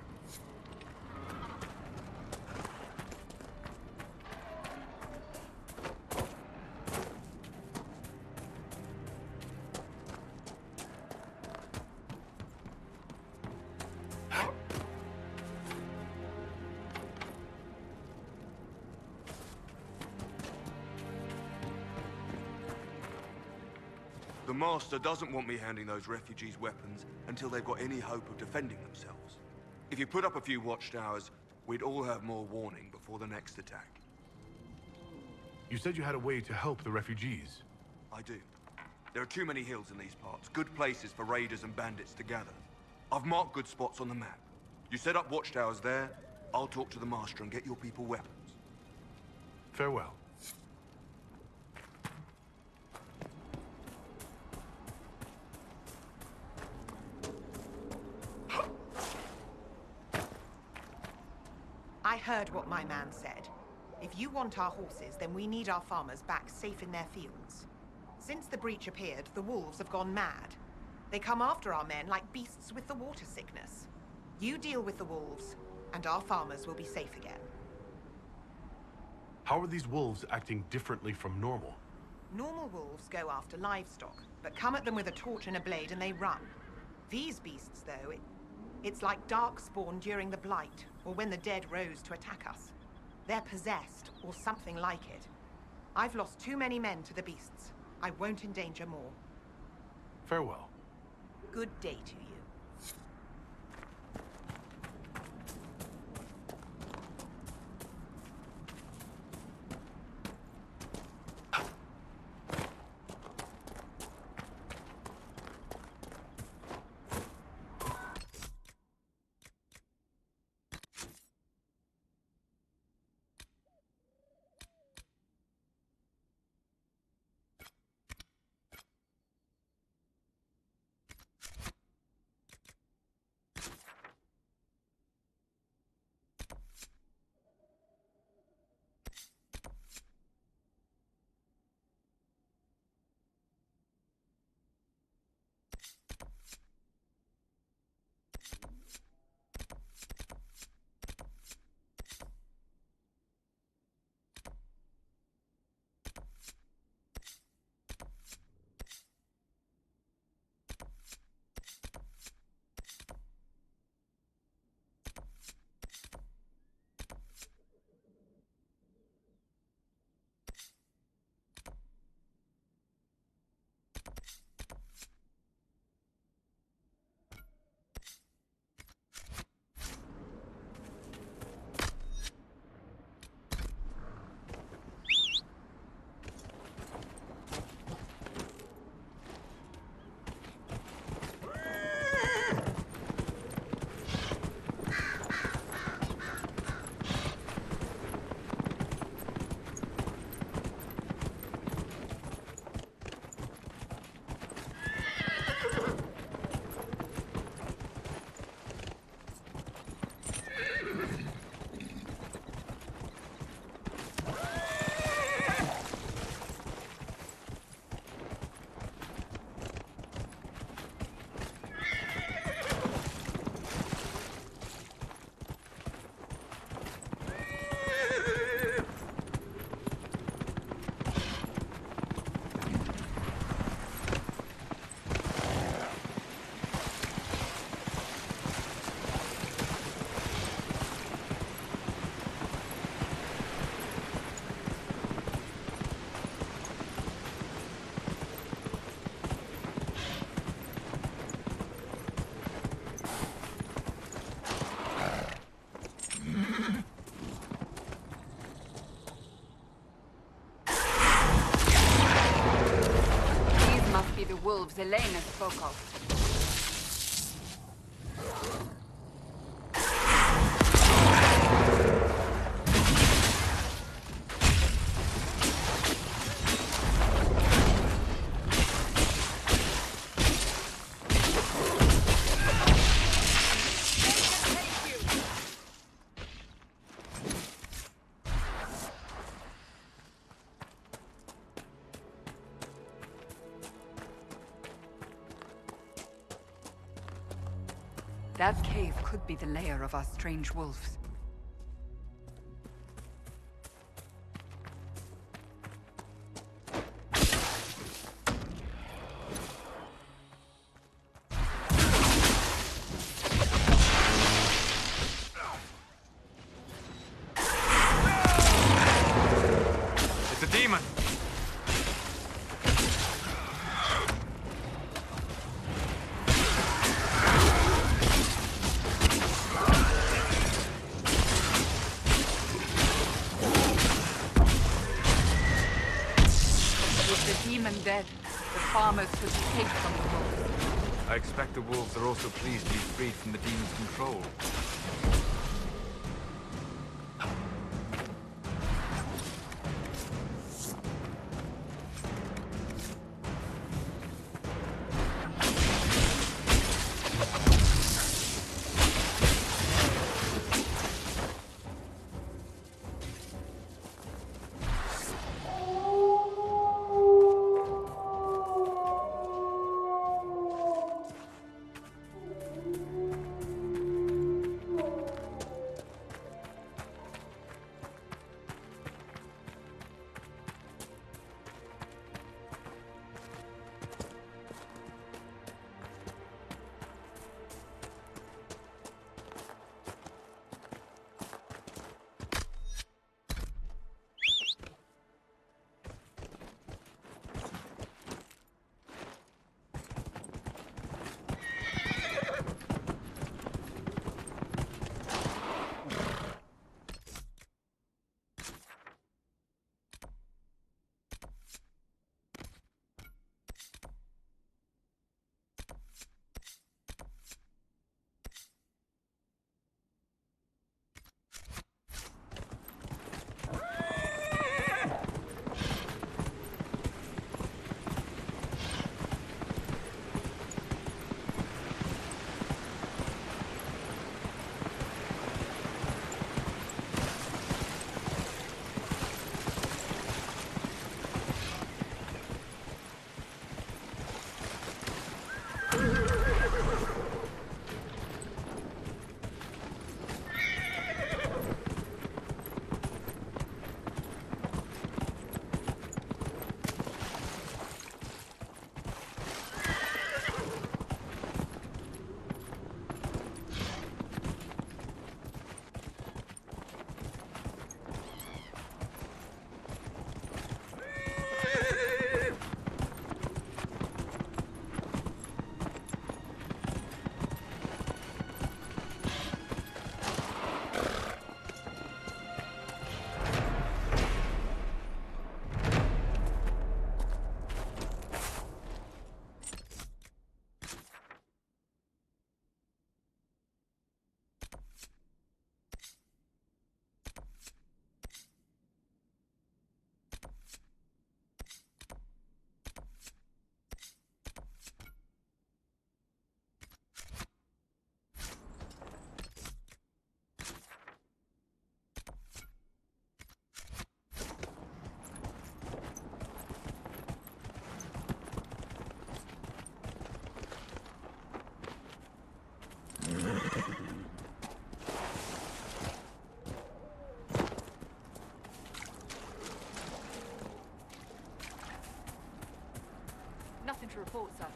The Master doesn't want me handing those refugees weapons until they've got any hope of defending themselves. If you put up a few watchtowers, we'd all have more warning before the next attack. You said you had a way to help the refugees. I do. There are too many hills in these parts, good places for raiders and bandits to gather. I've marked good spots on the map. You set up watchtowers there, I'll talk to the Master and get your people weapons. Farewell. I heard what my man said. If you want our horses, then we need our farmers back safe in their fields. Since the breach appeared, the wolves have gone mad. They come after our men like beasts with the water sickness. You deal with the wolves, and our farmers will be safe again. How are these wolves acting differently from normal? Normal wolves go after livestock, but come at them with a torch and a blade and they run. These beasts, though, it's like darkspawn during the Blight, or when the dead rose to attack us. They're possessed, or something like it. I've lost too many men to the beasts. I won't endanger more. Farewell. Good day to you. wolves Elena spoke of. That cave could be the lair of our strange wolves. It's a demon! Dead. The farmers should take from the wolves. I expect the wolves are also pleased to be freed from the demon's control. Nothing to report, sir.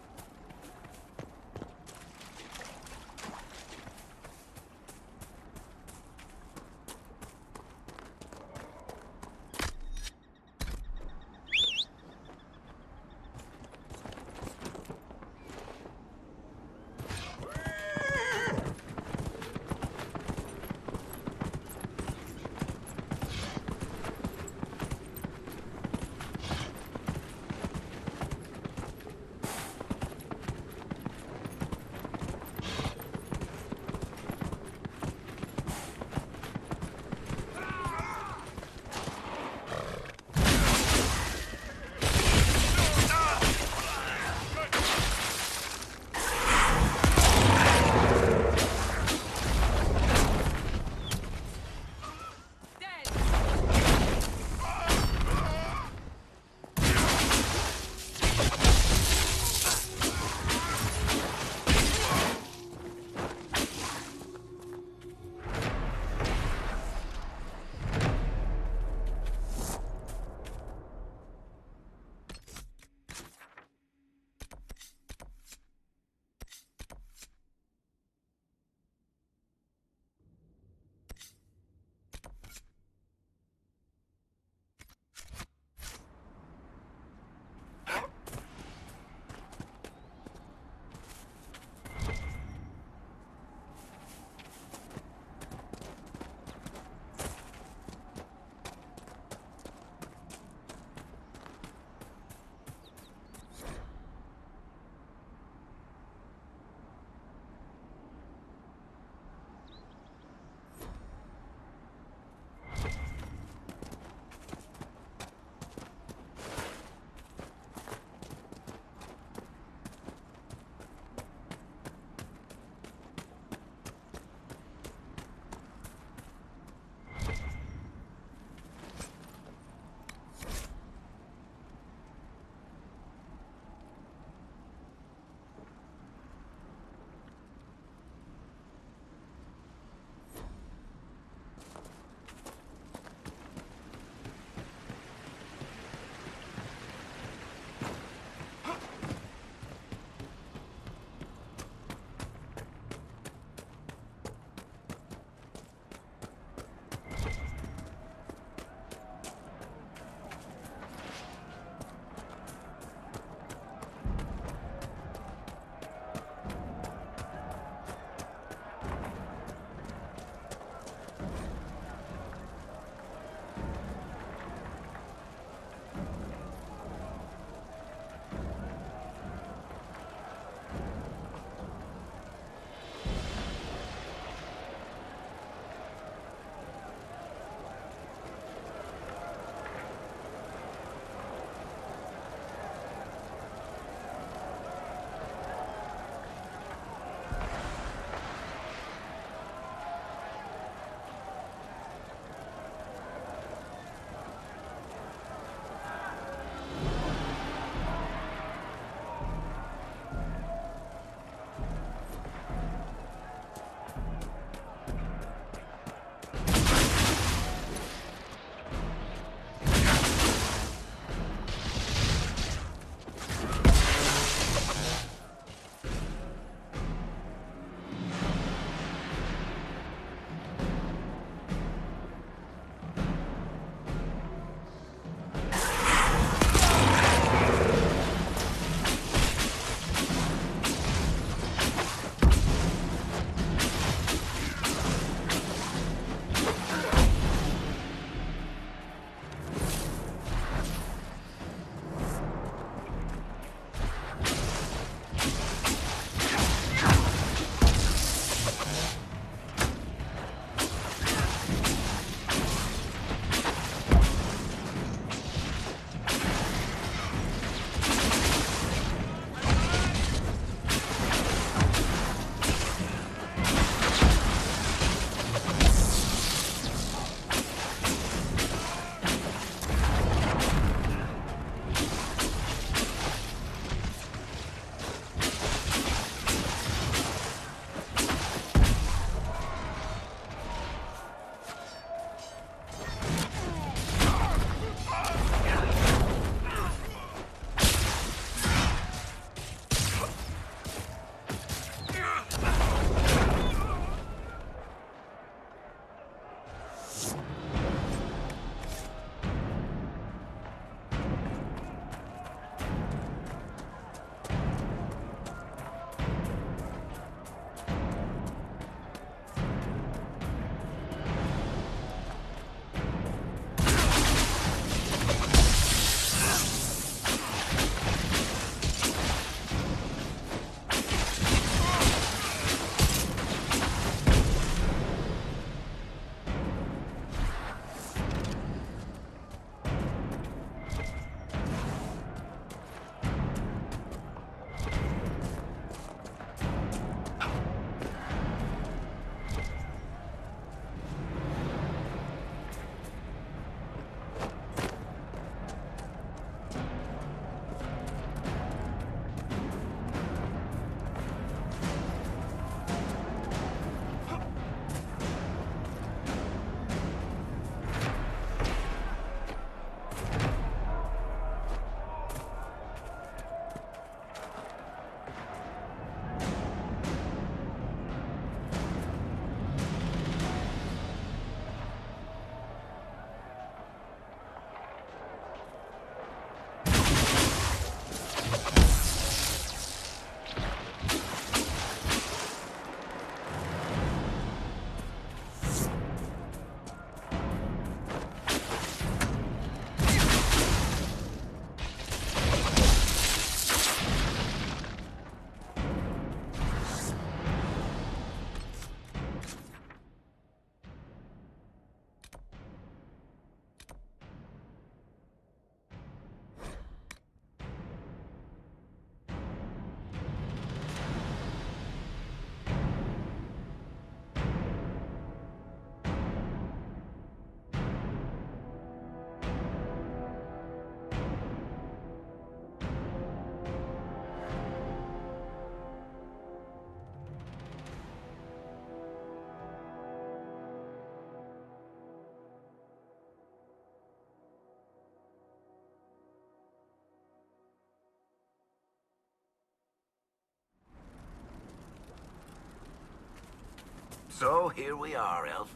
So here we are, Elf.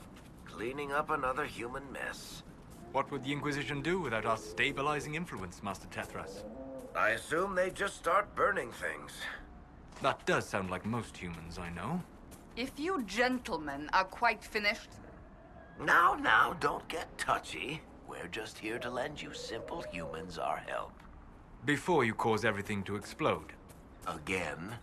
Cleaning up another human mess. What would the Inquisition do without our stabilizing influence, Master Tethras? I assume they just start burning things. That does sound like most humans I know. If you gentlemen are quite finished... Now, don't get touchy. We're just here to lend you simple humans our help. Before you cause everything to explode. Again?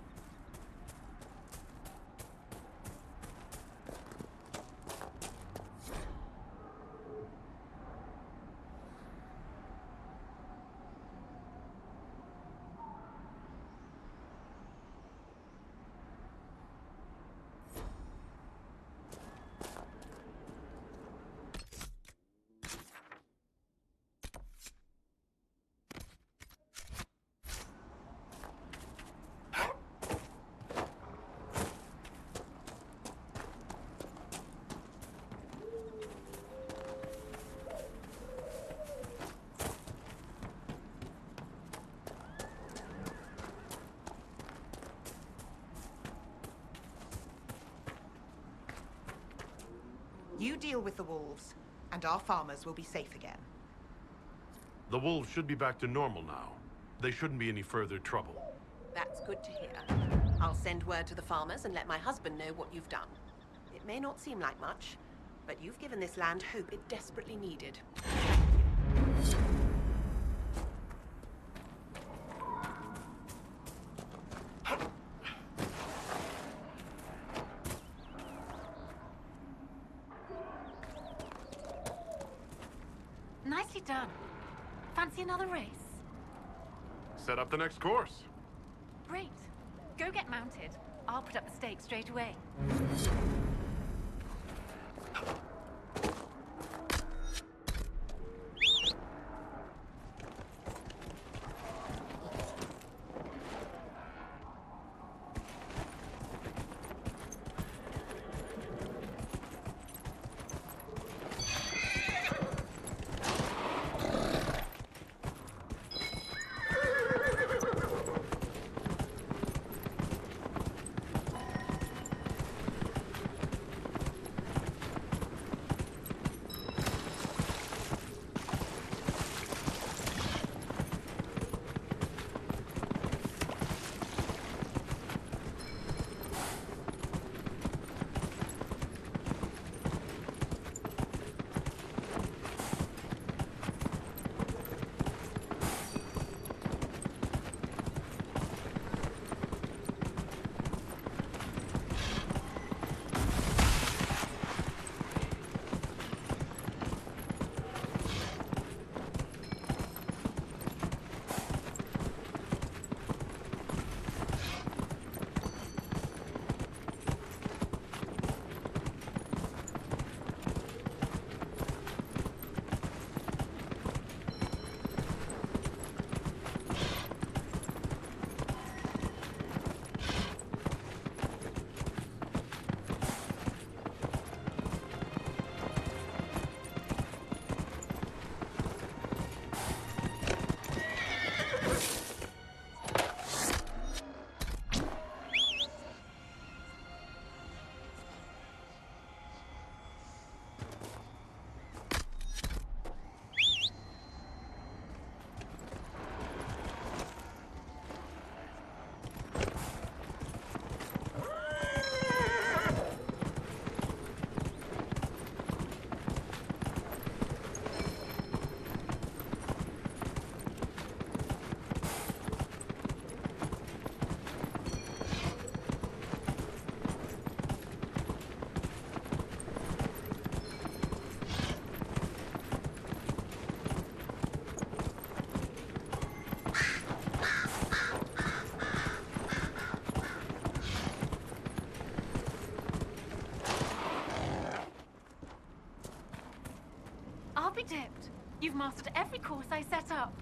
You deal with the wolves, and our farmers will be safe again. The wolves should be back to normal now. They shouldn't be any further trouble. That's good to hear. I'll send word to the farmers and let my husband know what you've done. It may not seem like much, but you've given this land hope it desperately needed. Nicely done. Fancy another race? Set up the next course. Great. Go get mounted. I'll put up the stakes straight away. I'll be dipped. You've mastered every course I set up.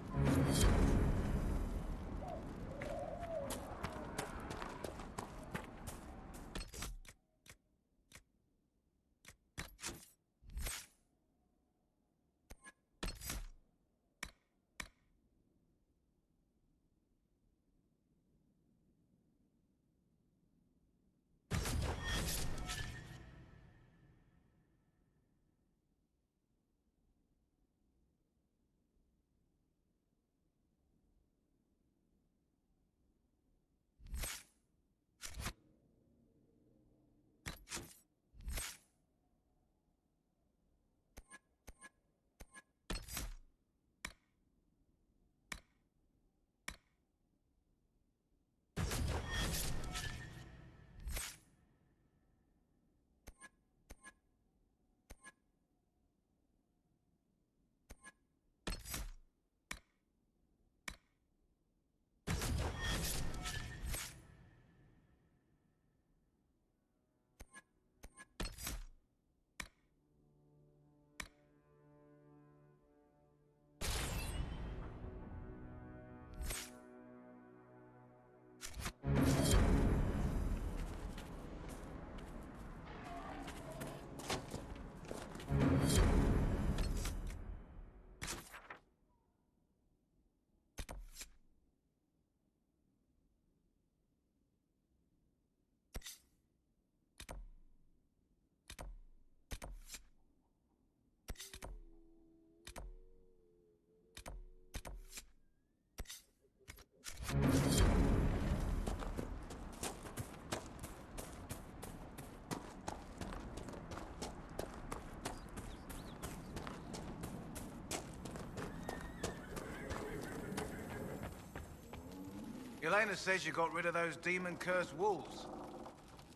Elena says you got rid of those demon-cursed wolves.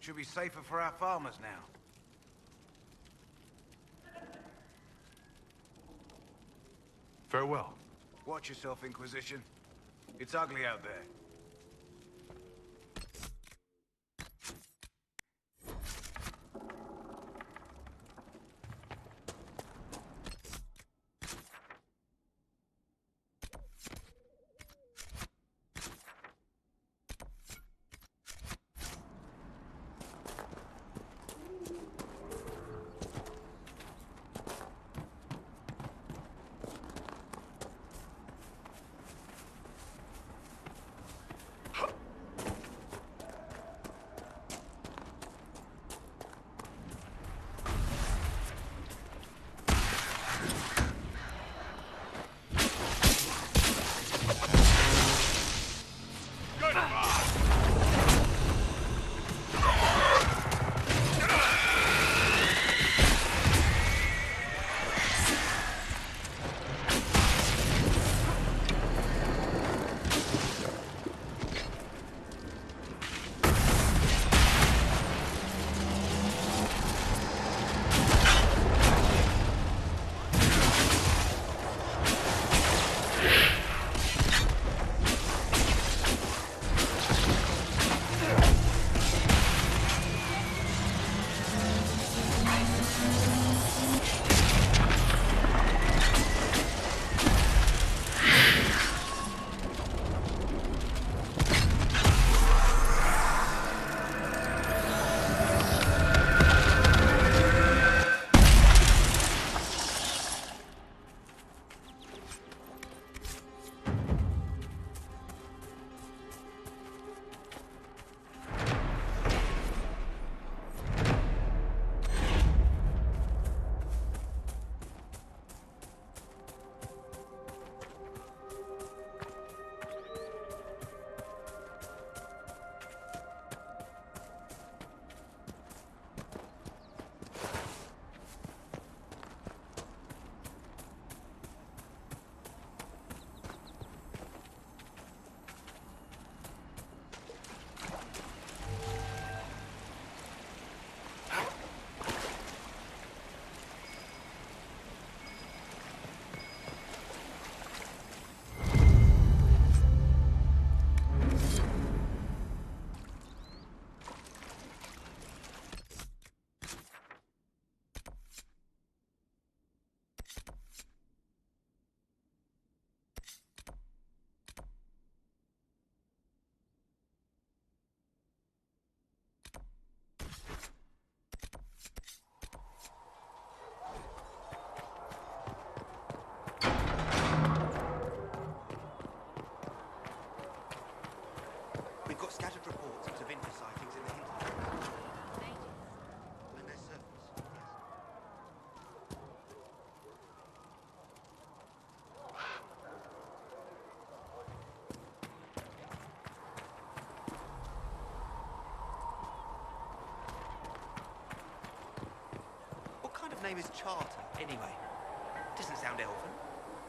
Should be safer for our farmers now. Farewell. Watch yourself, Inquisition. It's ugly out there. We've got scattered reports of Vinter sightings in the hinterlands. And their servants, yes. What kind of name is Charter, anyway? Doesn't sound elven.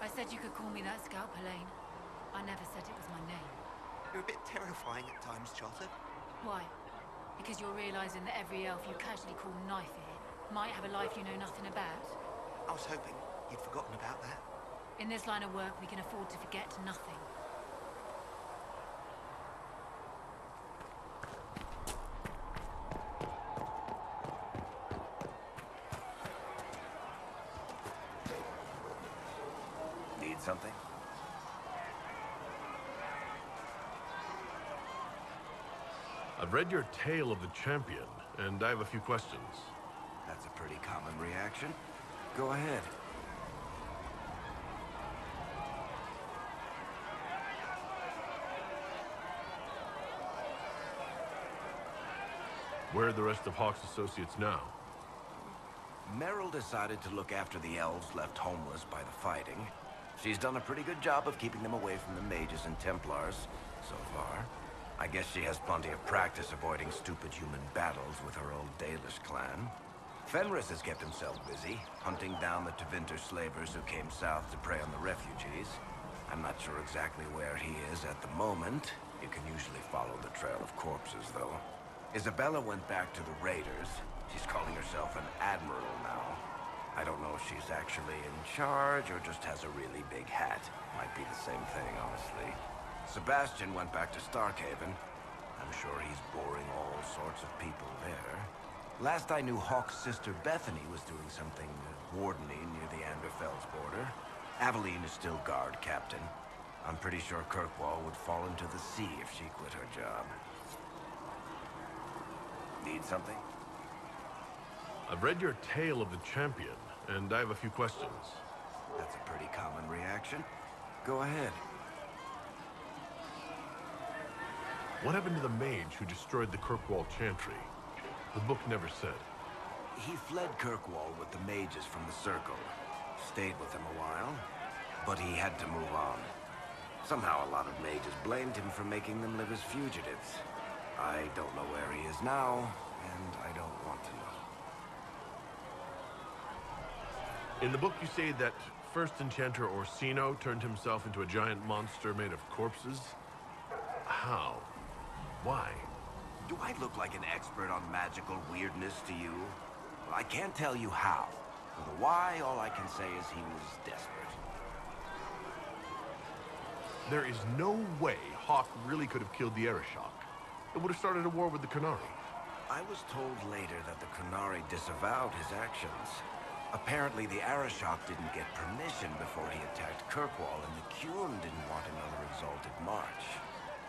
I said you could call me that, Scout Helene. I never said it was my name. You're a bit terrifying at times, Charter. Why? Because you're realizing that every elf you casually call Knife here might have a life you know nothing about? I was hoping you'd forgotten about that. In this line of work, we can afford to forget nothing. Need something? I've read your tale of the champion, and I have a few questions. That's a pretty common reaction. Go ahead. Where are the rest of Hawk's associates now? Merrill decided to look after the elves left homeless by the fighting. She's done a pretty good job of keeping them away from the Mages and Templars, so far. I guess she has plenty of practice avoiding stupid human battles with her old Dalish clan. Fenris has kept himself busy, hunting down the Tevinter slavers who came south to prey on the refugees. I'm not sure exactly where he is at the moment. You can usually follow the trail of corpses, though. Isabella went back to the Raiders. She's calling herself an admiral now. I don't know if she's actually in charge or just has a really big hat. Might be the same thing, honestly. Sebastian went back to Starkhaven. I'm sure he's boring all sorts of people there. Last I knew, Hawk's sister Bethany was doing something wardening near the Anderfell's border. Aveline is still guard captain. I'm pretty sure Kirkwall would fall into the sea if she quit her job. Need something? I've read your tale of the champion, and I have a few questions. That's a pretty common reaction. Go ahead. What happened to the mage who destroyed the Kirkwall Chantry? The book never said. He fled Kirkwall with the mages from the Circle. Stayed with them a while, but he had to move on. Somehow a lot of mages blamed him for making them live as fugitives. I don't know where he is now, and I don't want to know. In the book you say that first enchanter Orsino turned himself into a giant monster made of corpses? How? Why? Do I look like an expert on magical weirdness to you? Well, I can't tell you how. For the why, all I can say is he was desperate. There is no way Hawk really could have killed the Arishok. It would have started a war with the Qunari. I was told later that the Qunari disavowed his actions. Apparently, the Arishok didn't get permission before he attacked Kirkwall, and the Qun didn't want another exalted march.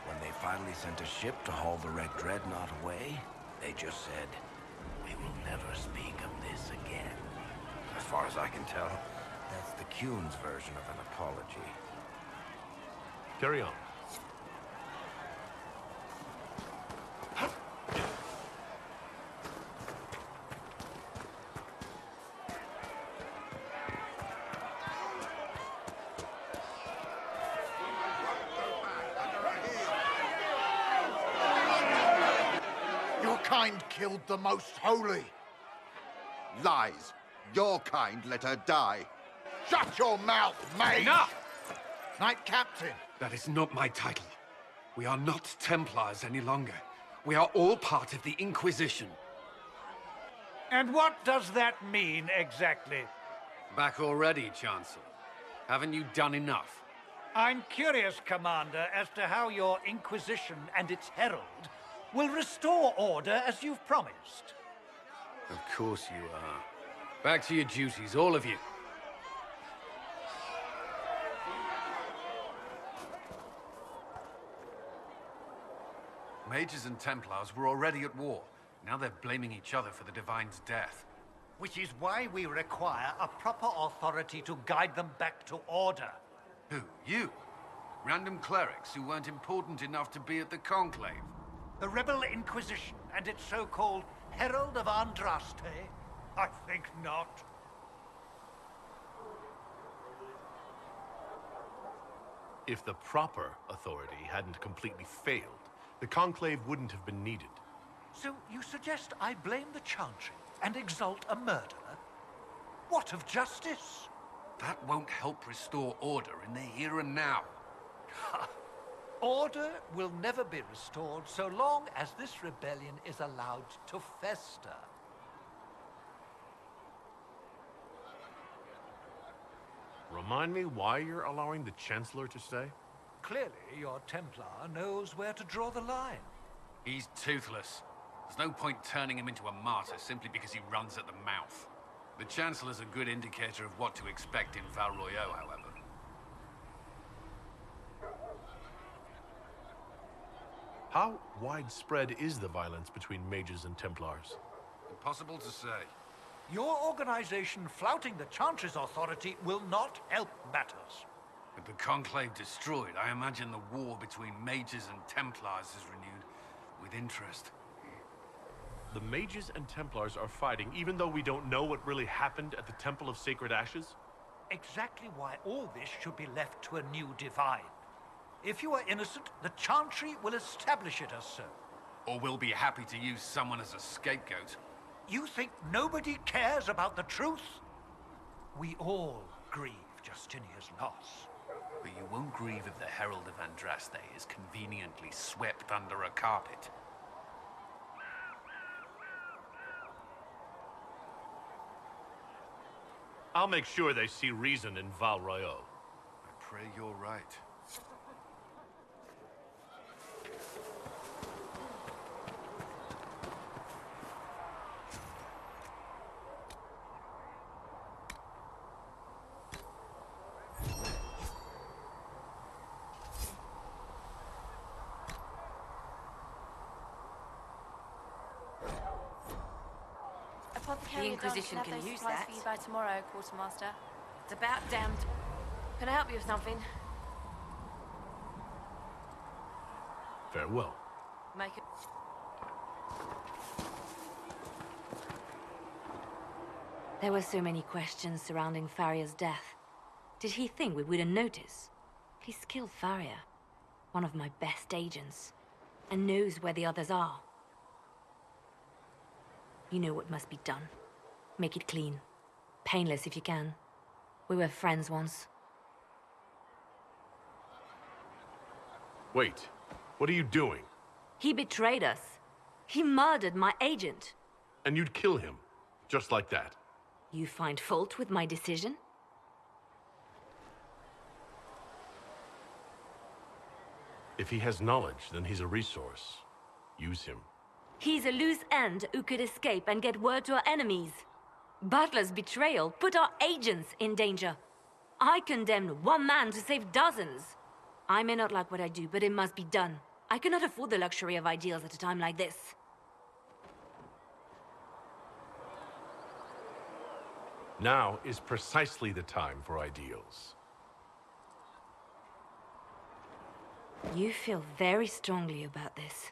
When they finally sent a ship to haul the Red Dreadnought away, they just said, "We will never speak of this again." As far as I can tell, that's the Qun's version of an apology. Carry on. Your kind killed the most holy. Lies. Your kind let her die. Shut your mouth, Mage! Enough! Knight Captain. That is not my title. We are not Templars any longer. We are all part of the Inquisition. And what does that mean, exactly? Back already, Chancellor. Haven't you done enough? I'm curious, Commander, as to how your Inquisition and its herald will restore order as you've promised. Of course you are. Back to your duties, all of you. Mages and Templars were already at war. Now they're blaming each other for the Divine's death. Which is why we require a proper authority to guide them back to order. Who? You? Random clerics who weren't important enough to be at the Conclave? The Rebel Inquisition and its so-called Herald of Andraste? I think not. If the proper authority hadn't completely failed, the Conclave wouldn't have been needed. So you suggest I blame the Chantry and exalt a murderer? What of justice? That won't help restore order in the here and now. Order will never be restored so long as this rebellion is allowed to fester. Remind me why you're allowing the Chancellor to stay? Clearly, your Templar knows where to draw the line. He's toothless. There's no point turning him into a martyr simply because he runs at the mouth. The Chancellor's a good indicator of what to expect in Val Royeaux, however. How widespread is the violence between mages and Templars? Impossible to say. Your organization flouting the Chantry's authority will not help matters. With the Conclave destroyed, I imagine the war between mages and Templars is renewed with interest. The mages and Templars are fighting even though we don't know what really happened at the Temple of Sacred Ashes? Exactly why all this should be left to a new divine. If you are innocent, the Chantry will establish it as so. Or we'll be happy to use someone as a scapegoat. You think nobody cares about the truth? We all grieve Justinia's loss. But you won't grieve if the Herald of Andraste is conveniently swept under a carpet. I'll make sure they see reason in Val Royeaux. I pray you're right. The Inquisition can use that. For you by tomorrow, Quartermaster. It's about damned. Can I help you with something? Farewell. Make it. There were so many questions surrounding Farria's death. Did he think we wouldn't notice? He's killed Farria, one of my best agents, and knows where the others are. You know what must be done. Make it clean. Painless if you can. We were friends once. Wait. What are you doing? He betrayed us. He murdered my agent. And you'd kill him, just like that. You find fault with my decision? If he has knowledge, then he's a resource. Use him. He's a loose end who could escape and get word to our enemies. Butler's betrayal put our agents in danger. I condemned one man to save dozens. I may not like what I do, but it must be done. I cannot afford the luxury of ideals at a time like this. Now is precisely the time for ideals. You feel very strongly about this.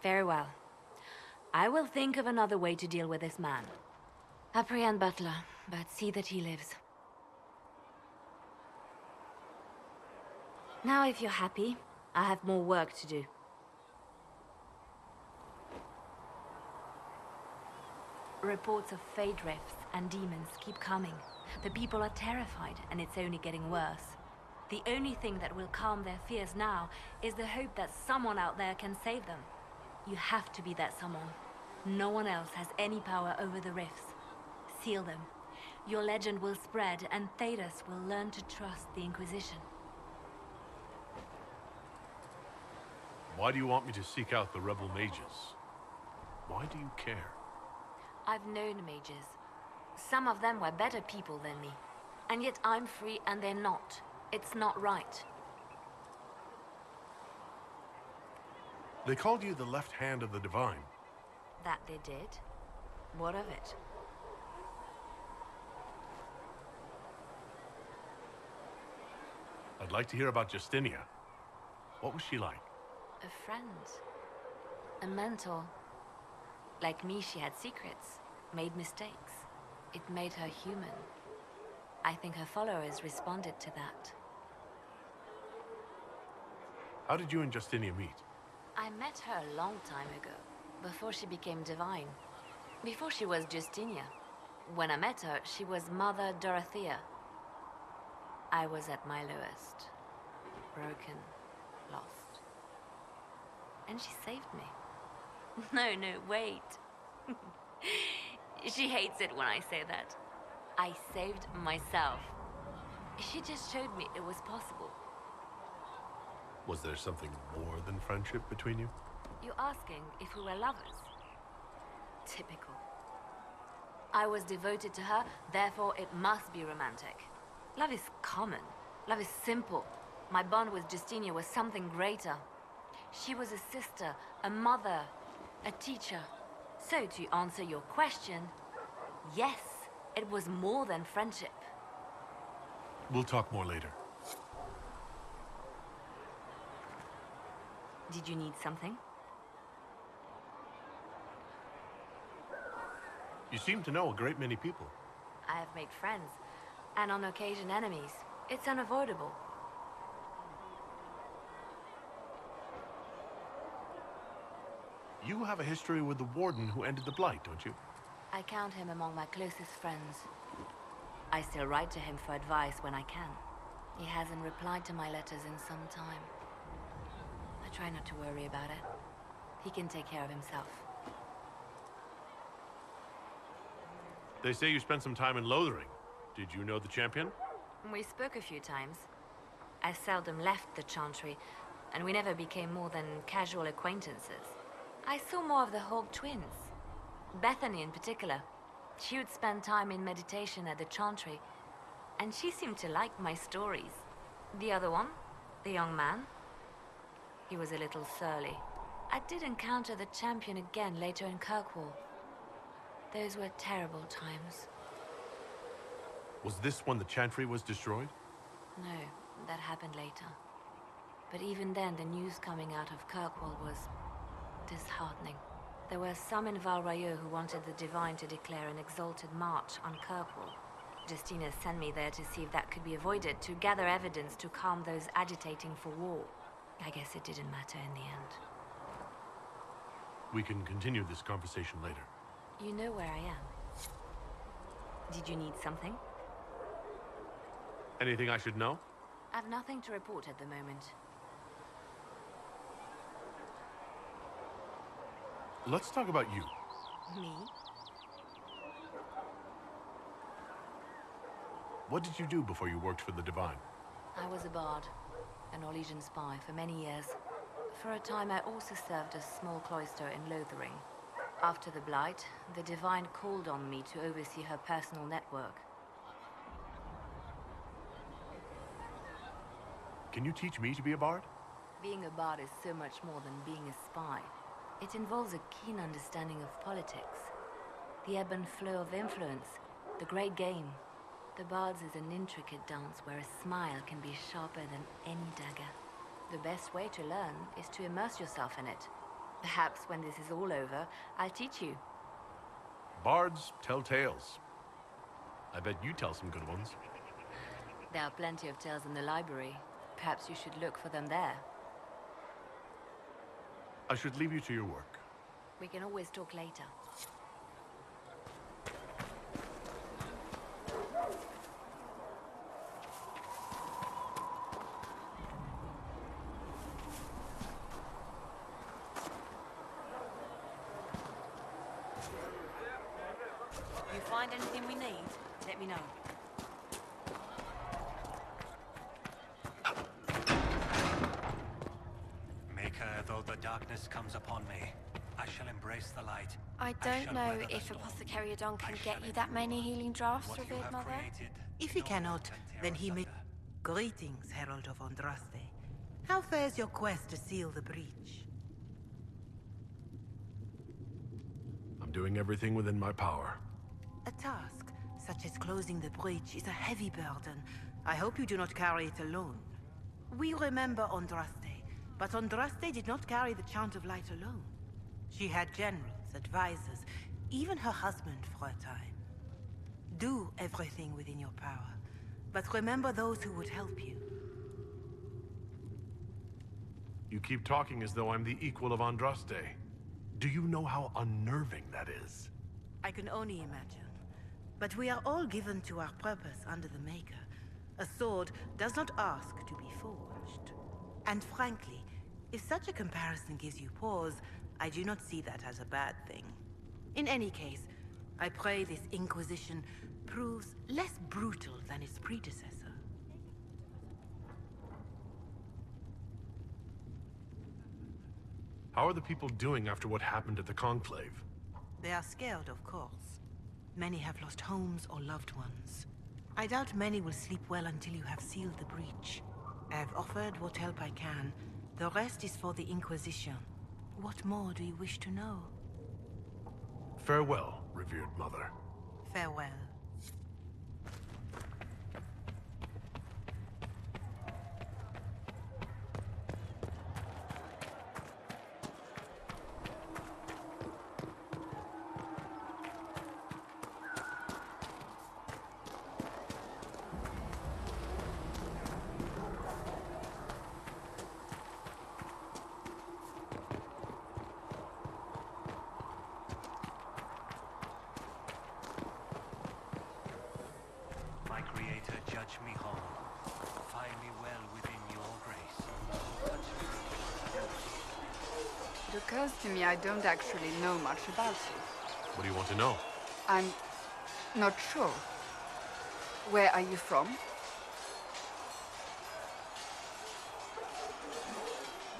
Very well. I will think of another way to deal with this man. Apprehend Butler, but see that he lives. Now, if you're happy, I have more work to do. Reports of fade rifts and demons keep coming. The people are terrified, and it's only getting worse. The only thing that will calm their fears now is the hope that someone out there can save them. You have to be that someone. No one else has any power over the rifts. Seal them. Your legend will spread, and Thedas will learn to trust the Inquisition. Why do you want me to seek out the rebel mages? Why do you care? I've known mages. Some of them were better people than me. And yet I'm free and they're not. It's not right. They called you the left hand of the divine. That they did? What of it? I'd like to hear about Justinia. What was she like? A friend. A mentor. Like me, she had secrets, made mistakes. It made her human. I think her followers responded to that. How did you and Justinia meet? I met her a long time ago, before she became divine. Before she was Justinia. When I met her, she was Mother Dorothea. I was at my lowest. Broken, lost. And she saved me. No, wait. She hates it when I say that. I saved myself. She just showed me it was possible. Was there something more than friendship between you? You're asking if we were lovers? Typical. I was devoted to her, therefore it must be romantic. Love is common. Love is simple. My bond with Justinia was something greater. She was a sister, a mother, a teacher. So to answer your question, yes, it was more than friendship. We'll talk more later. Did you need something? You seem to know a great many people. I have made friends, and on occasion enemies. It's unavoidable. You have a history with the Warden who ended the Blight, don't you? I count him among my closest friends. I still write to him for advice when I can. He hasn't replied to my letters in some time. I try not to worry about it. He can take care of himself. They say you spent some time in Lothering. Did you know the champion? We spoke a few times. I seldom left the Chantry, and we never became more than casual acquaintances. I saw more of the Hawk twins. Bethany in particular. She would spend time in meditation at the Chantry, and she seemed to like my stories. The other one, the young man, he was a little surly. I did encounter the champion again later in Kirkwall. Those were terrible times. Was this when the Chantry was destroyed? No, that happened later. But even then, the news coming out of Kirkwall was disheartening. There were some in Val Royeaux who wanted the Divine to declare an exalted march on Kirkwall. Justina sent me there to see if that could be avoided, to gather evidence to calm those agitating for war. I guess it didn't matter in the end. We can continue this conversation later. You know where I am. Did you need something? Anything I should know? I've nothing to report at the moment. Let's talk about you. Me? What did you do before you worked for the Divine? I was a bard, an Orlesian spy for many years. For a time, I also served a small cloister in Lothering. After the Blight, the Divine called on me to oversee her personal network. Can you teach me to be a bard? Being a bard is so much more than being a spy. It involves a keen understanding of politics, the ebb and flow of influence, the great game. The Bard's is an intricate dance where a smile can be sharper than any dagger. The best way to learn is to immerse yourself in it. Perhaps when this is all over, I'll teach you. Bards tell tales. I bet you tell some good ones. There are plenty of tales in the library. Perhaps you should look for them there. I should leave you to your work. We can always talk later. You find anything we need, let me know. Maker, though the darkness comes upon me, I shall embrace the light. I don't know if Apothecary Adon can get you that many healing drafts, Revered Mother. If he cannot, then he may... Greetings, Herald of Andraste. How fares your quest to seal the breach? I'm doing everything within my power. A task, such as closing the breach, is a heavy burden. I hope you do not carry it alone. We remember Andraste, but Andraste did not carry the Chant of Light alone. She had generals, advisors, even her husband for a time. Do everything within your power, but remember those who would help you. You keep talking as though I'm the equal of Andraste. Do you know how unnerving that is? I can only imagine. But we are all given to our purpose under the Maker. A sword does not ask to be forged. And frankly, if such a comparison gives you pause, I do not see that as a bad thing. In any case, I pray this Inquisition proves less brutal than its predecessor. How are the people doing after what happened at the Conclave? They are scared, of course. Many have lost homes or loved ones. I doubt many will sleep well until you have sealed the breach. I have offered what help I can. The rest is for the Inquisition. What more do you wish to know? Farewell, revered mother. Farewell. occurs to me I don't actually know much about you. What do you want to know? I'm not sure. Where are you from?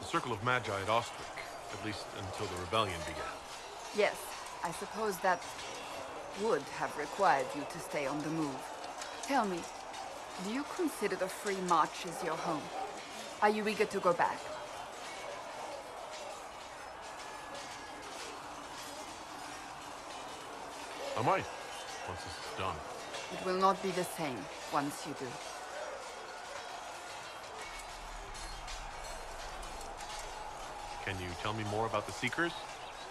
The Circle of Magi at Ostwick, at least until the rebellion began. Yes, I suppose that would have required you to stay on the move. Tell me, do you consider the Free March as your home? Are you eager to go back? I might, once this is done. It will not be the same once you do. Can you tell me more about the Seekers?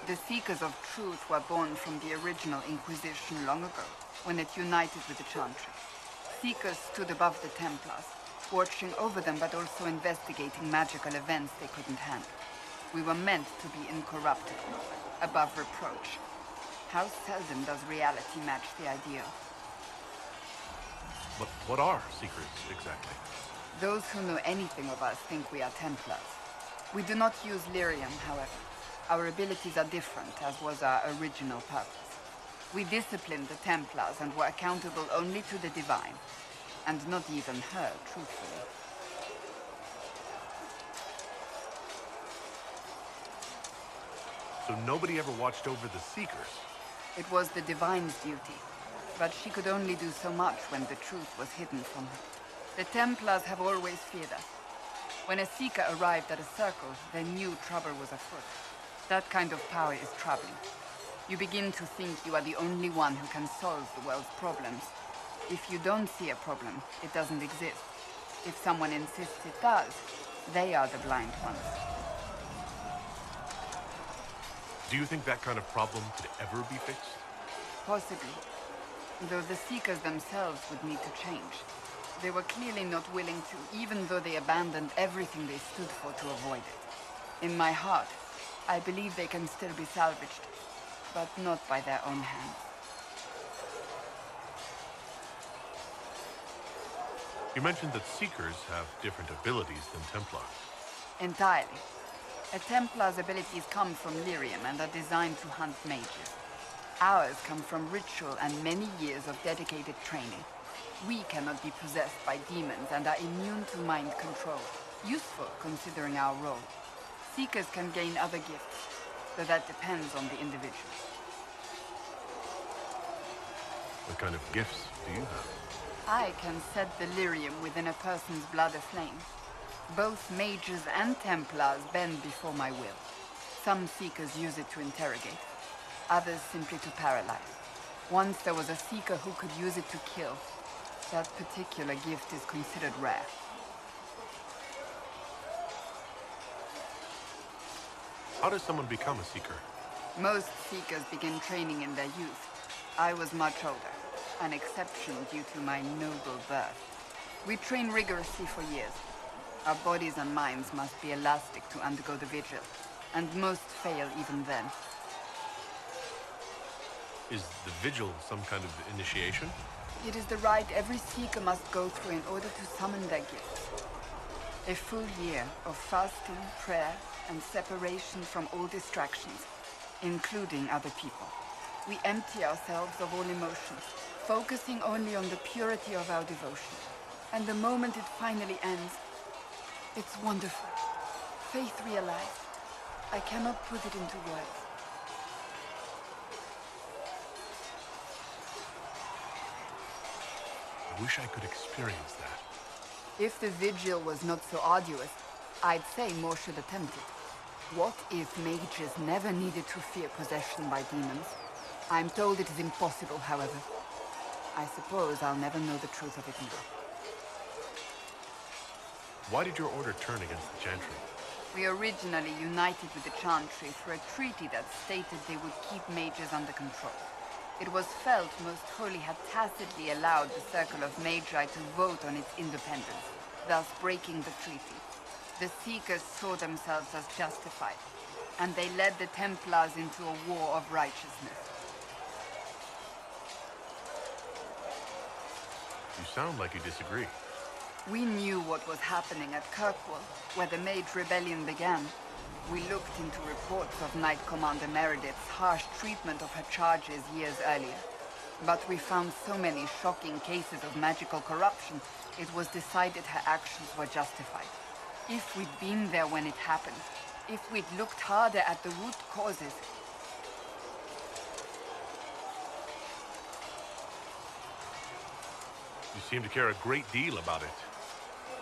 The Seekers of Truth were born from the original Inquisition long ago, when it united with the Chantry. Seekers stood above the Templars, watching over them but also investigating magical events they couldn't handle. We were meant to be incorruptible, above reproach. How seldom does reality match the ideal? But what are Seekers, exactly? Those who know anything of us think we are Templars. We do not use lyrium, however. Our abilities are different, as was our original purpose. We disciplined the Templars and were accountable only to the Divine. And not even her, truthfully. So nobody ever watched over the Seekers? It was the Divine's duty. But she could only do so much when the truth was hidden from her. The Templars have always feared us. When a Seeker arrived at a circle, they knew trouble was afoot. That kind of power is troubling. You begin to think you are the only one who can solve the world's problems. If you don't see a problem, it doesn't exist. If someone insists it does, they are the blind ones. Do you think that kind of problem could ever be fixed? Possibly. Though the Seekers themselves would need to change. They were clearly not willing to, even though they abandoned everything they stood for to avoid it. In my heart, I believe they can still be salvaged, but not by their own hands. You mentioned that Seekers have different abilities than Templars. Entirely. A Templar's abilities come from lyrium and are designed to hunt mages. Ours come from ritual and many years of dedicated training. We cannot be possessed by demons and are immune to mind control. Useful considering our role. Seekers can gain other gifts, though that depends on the individual. What kind of gifts do you have? I can set the lyrium within a person's blood aflame. Both mages and Templars bend before my will. Some Seekers use it to interrogate, others simply to paralyze. Once there was a Seeker who could use it to kill. That particular gift is considered rare. How does someone become a Seeker? Most Seekers begin training in their youth. I was much older, an exception due to my noble birth. We train rigorously for years. Our bodies and minds must be elastic to undergo the vigil, and most fail even then. Is the vigil some kind of initiation? It is the rite every Seeker must go through in order to summon their gifts. A full year of fasting, prayer, and separation from all distractions, including other people. We empty ourselves of all emotions, focusing only on the purity of our devotion. And the moment it finally ends, it's wonderful. Faith realized. I cannot put it into words. I wish I could experience that. If the vigil was not so arduous, I'd say more should attempt it. What if mages never needed to fear possession by demons? I'm told it is impossible, however. I suppose I'll never know the truth of it either. Why did your order turn against the Chantry? We originally united with the Chantry through a treaty that stated they would keep mages under control. It was felt Most Holy had tacitly allowed the Circle of Magi to vote on its independence, thus breaking the treaty. The Seekers saw themselves as justified, and they led the Templars into a war of righteousness. You sound like you disagree. We knew what was happening at Kirkwall, where the Mage Rebellion began. We looked into reports of Knight Commander Meredith's harsh treatment of her charges years earlier. But we found so many shocking cases of magical corruption, it was decided her actions were justified. If we'd been there when it happened, if we'd looked harder at the root causes... You seem to care a great deal about it.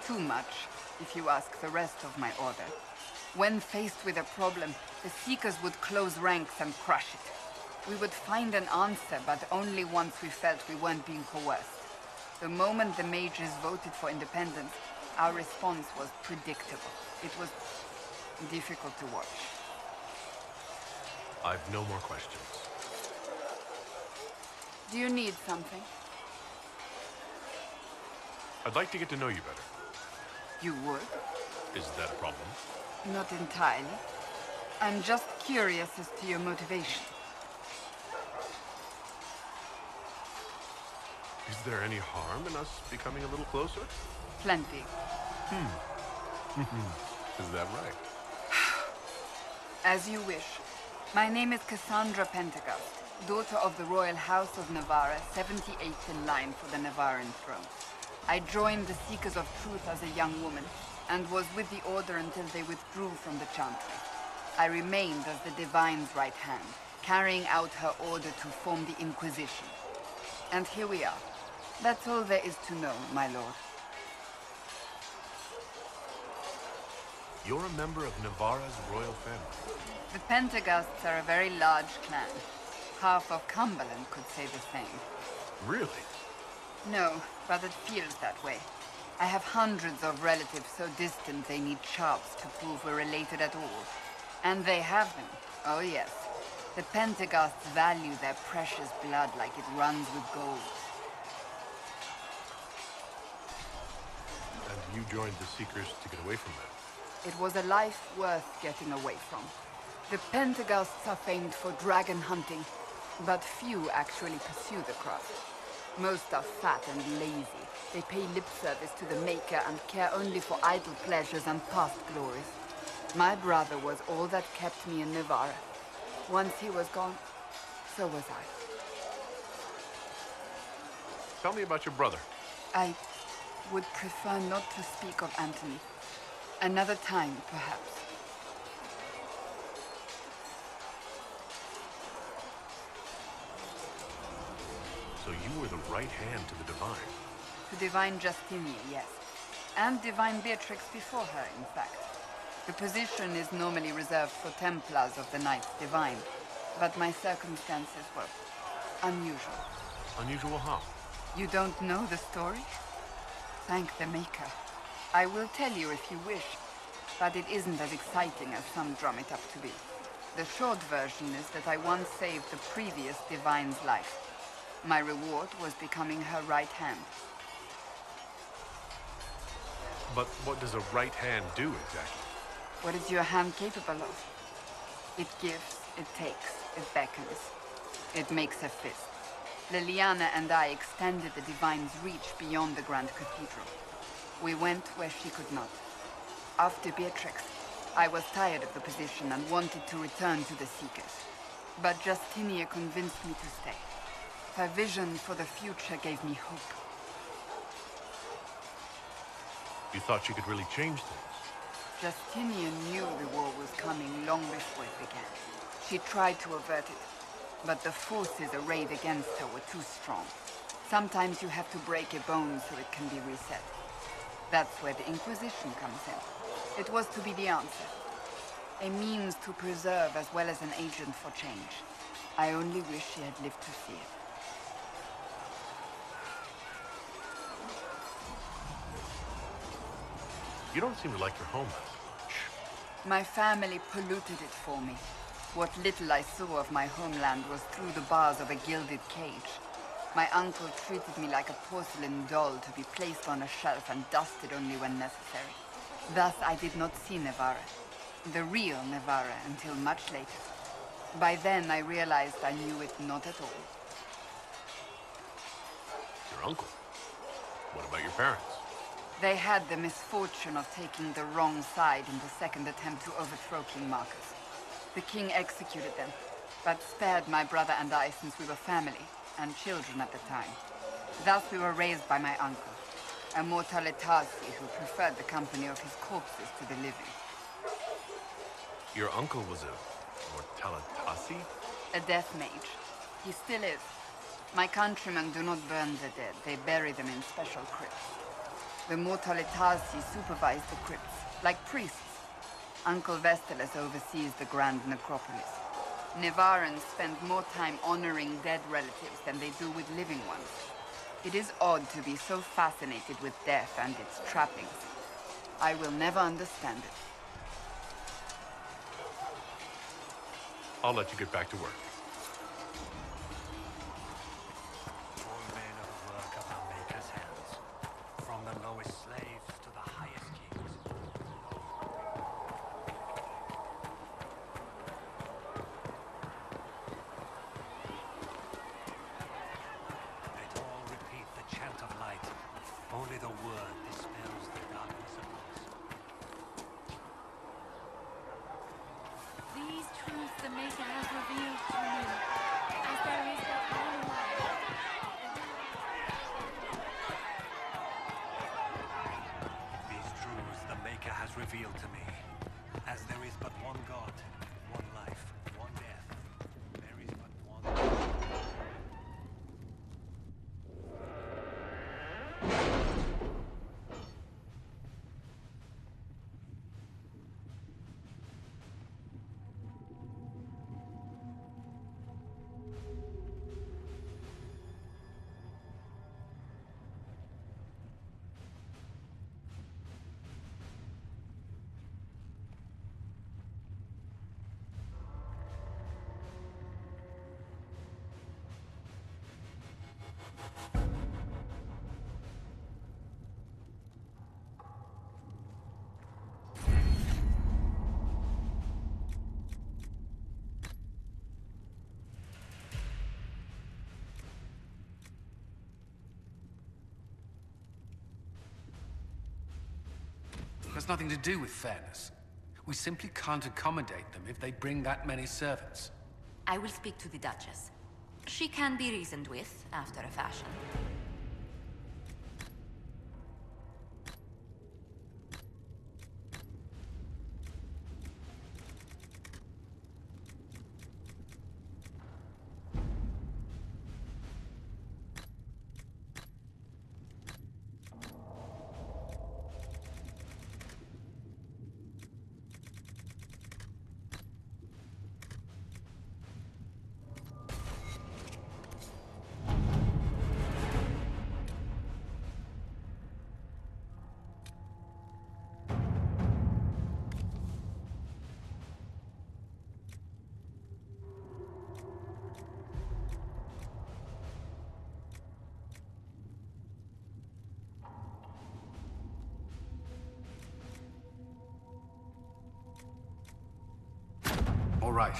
Too much, if you ask the rest of my order. When faced with a problem, the Seekers would close ranks and crush it. We would find an answer, but only once we felt we weren't being coerced. The moment the Mages voted for independence, our response was predictable. It was difficult to watch. I've no more questions. Do you need something? I'd like to get to know you better. You would? Is that a problem? Not entirely. I'm just curious as to your motivation. Is there any harm in us becoming a little closer? Plenty. Is that right? As you wish. My name is Cassandra Penteka, daughter of the Royal House of Navarra, 78th in line for the Navarran throne. I joined the Seekers of Truth as a young woman, and was with the Order until they withdrew from the Chantry. I remained as the Divine's right hand, carrying out her order to form the Inquisition. And here we are. That's all there is to know, my lord. You're a member of Navarra's royal family. The Pentegasts are a very large clan. Half of Cumberland could say the same. Really? No, but it feels that way. I have hundreds of relatives so distant they need charts to prove we're related at all. And they have them. Oh yes. The Pentegasts value their precious blood like it runs with gold. And you joined the Seekers to get away from that? It was a life worth getting away from. The Pentegasts are famed for dragon hunting, but few actually pursue the craft. Most are fat and lazy. They pay lip service to the Maker and care only for idle pleasures and past glories. My brother was all that kept me in Navarra. Once he was gone, so was I. Tell me about your brother. I would prefer not to speak of Anthony. Another time, perhaps. So you were the right hand to the Divine? To Divine Justinia, yes. And Divine Beatrix before her, in fact. The position is normally reserved for Templars of the Knights Divine, but my circumstances were unusual. Unusual how? You don't know the story? Thank the Maker. I will tell you if you wish, but it isn't as exciting as some drum it up to be. The short version is that I once saved the previous Divine's life. My reward was becoming her right hand. But what does a right hand do exactly? What is your hand capable of? It gives, it takes, it beckons. It makes a fist. Liliana and I extended the Divine's reach beyond the Grand Cathedral. We went where she could not. After Beatrix, I was tired of the position and wanted to return to the Seekers. But Justinia convinced me to stay. Her vision for the future gave me hope. You thought you could really change things? Justinia knew the war was coming long before it began. She tried to avert it, but the forces arrayed against her were too strong. Sometimes you have to break a bone so it can be reset. That's where the Inquisition comes in. It was to be the answer. A means to preserve as well as an agent for change. I only wish she had lived to see it. You don't seem to like your home that much. My family polluted it for me. What little I saw of my homeland was through the bars of a gilded cage. My uncle treated me like a porcelain doll to be placed on a shelf and dusted only when necessary. Thus, I did not see Navarra, the real Navarra, until much later. By then, I realized I knew it not at all. Your uncle? What about your parents? They had the misfortune of taking the wrong side in the second attempt to overthrow King Marcus. The king executed them, but spared my brother and I since we were family, and children at the time. Thus we were raised by my uncle, a Mortalitasi who preferred the company of his corpses to the living. Your uncle was a Mortalitasi? A death mage. He still is. My countrymen do not burn the dead. They bury them in special crypts. The Mortalitasi supervise the crypts, like priests. Uncle Vestalis oversees the grand necropolis. Nevarans spend more time honoring dead relatives than they do with living ones. It is odd to be so fascinated with death and its trappings. I will never understand it. I'll let you get back to work. All men of work of our Maker's hands, from the lowest slaves to the highest kings. Let all repeat the chant of light. Only the word dispels the darkness of us. These truths the Maker has revealed to me, as there is but one life. These truths the Maker has revealed to me, as there is but one God, one life, one death. There is but one. Has nothing to do with fairness. We simply can't accommodate them if they bring that many servants. I will speak to the Duchess. She can be reasoned with, after a fashion. All right.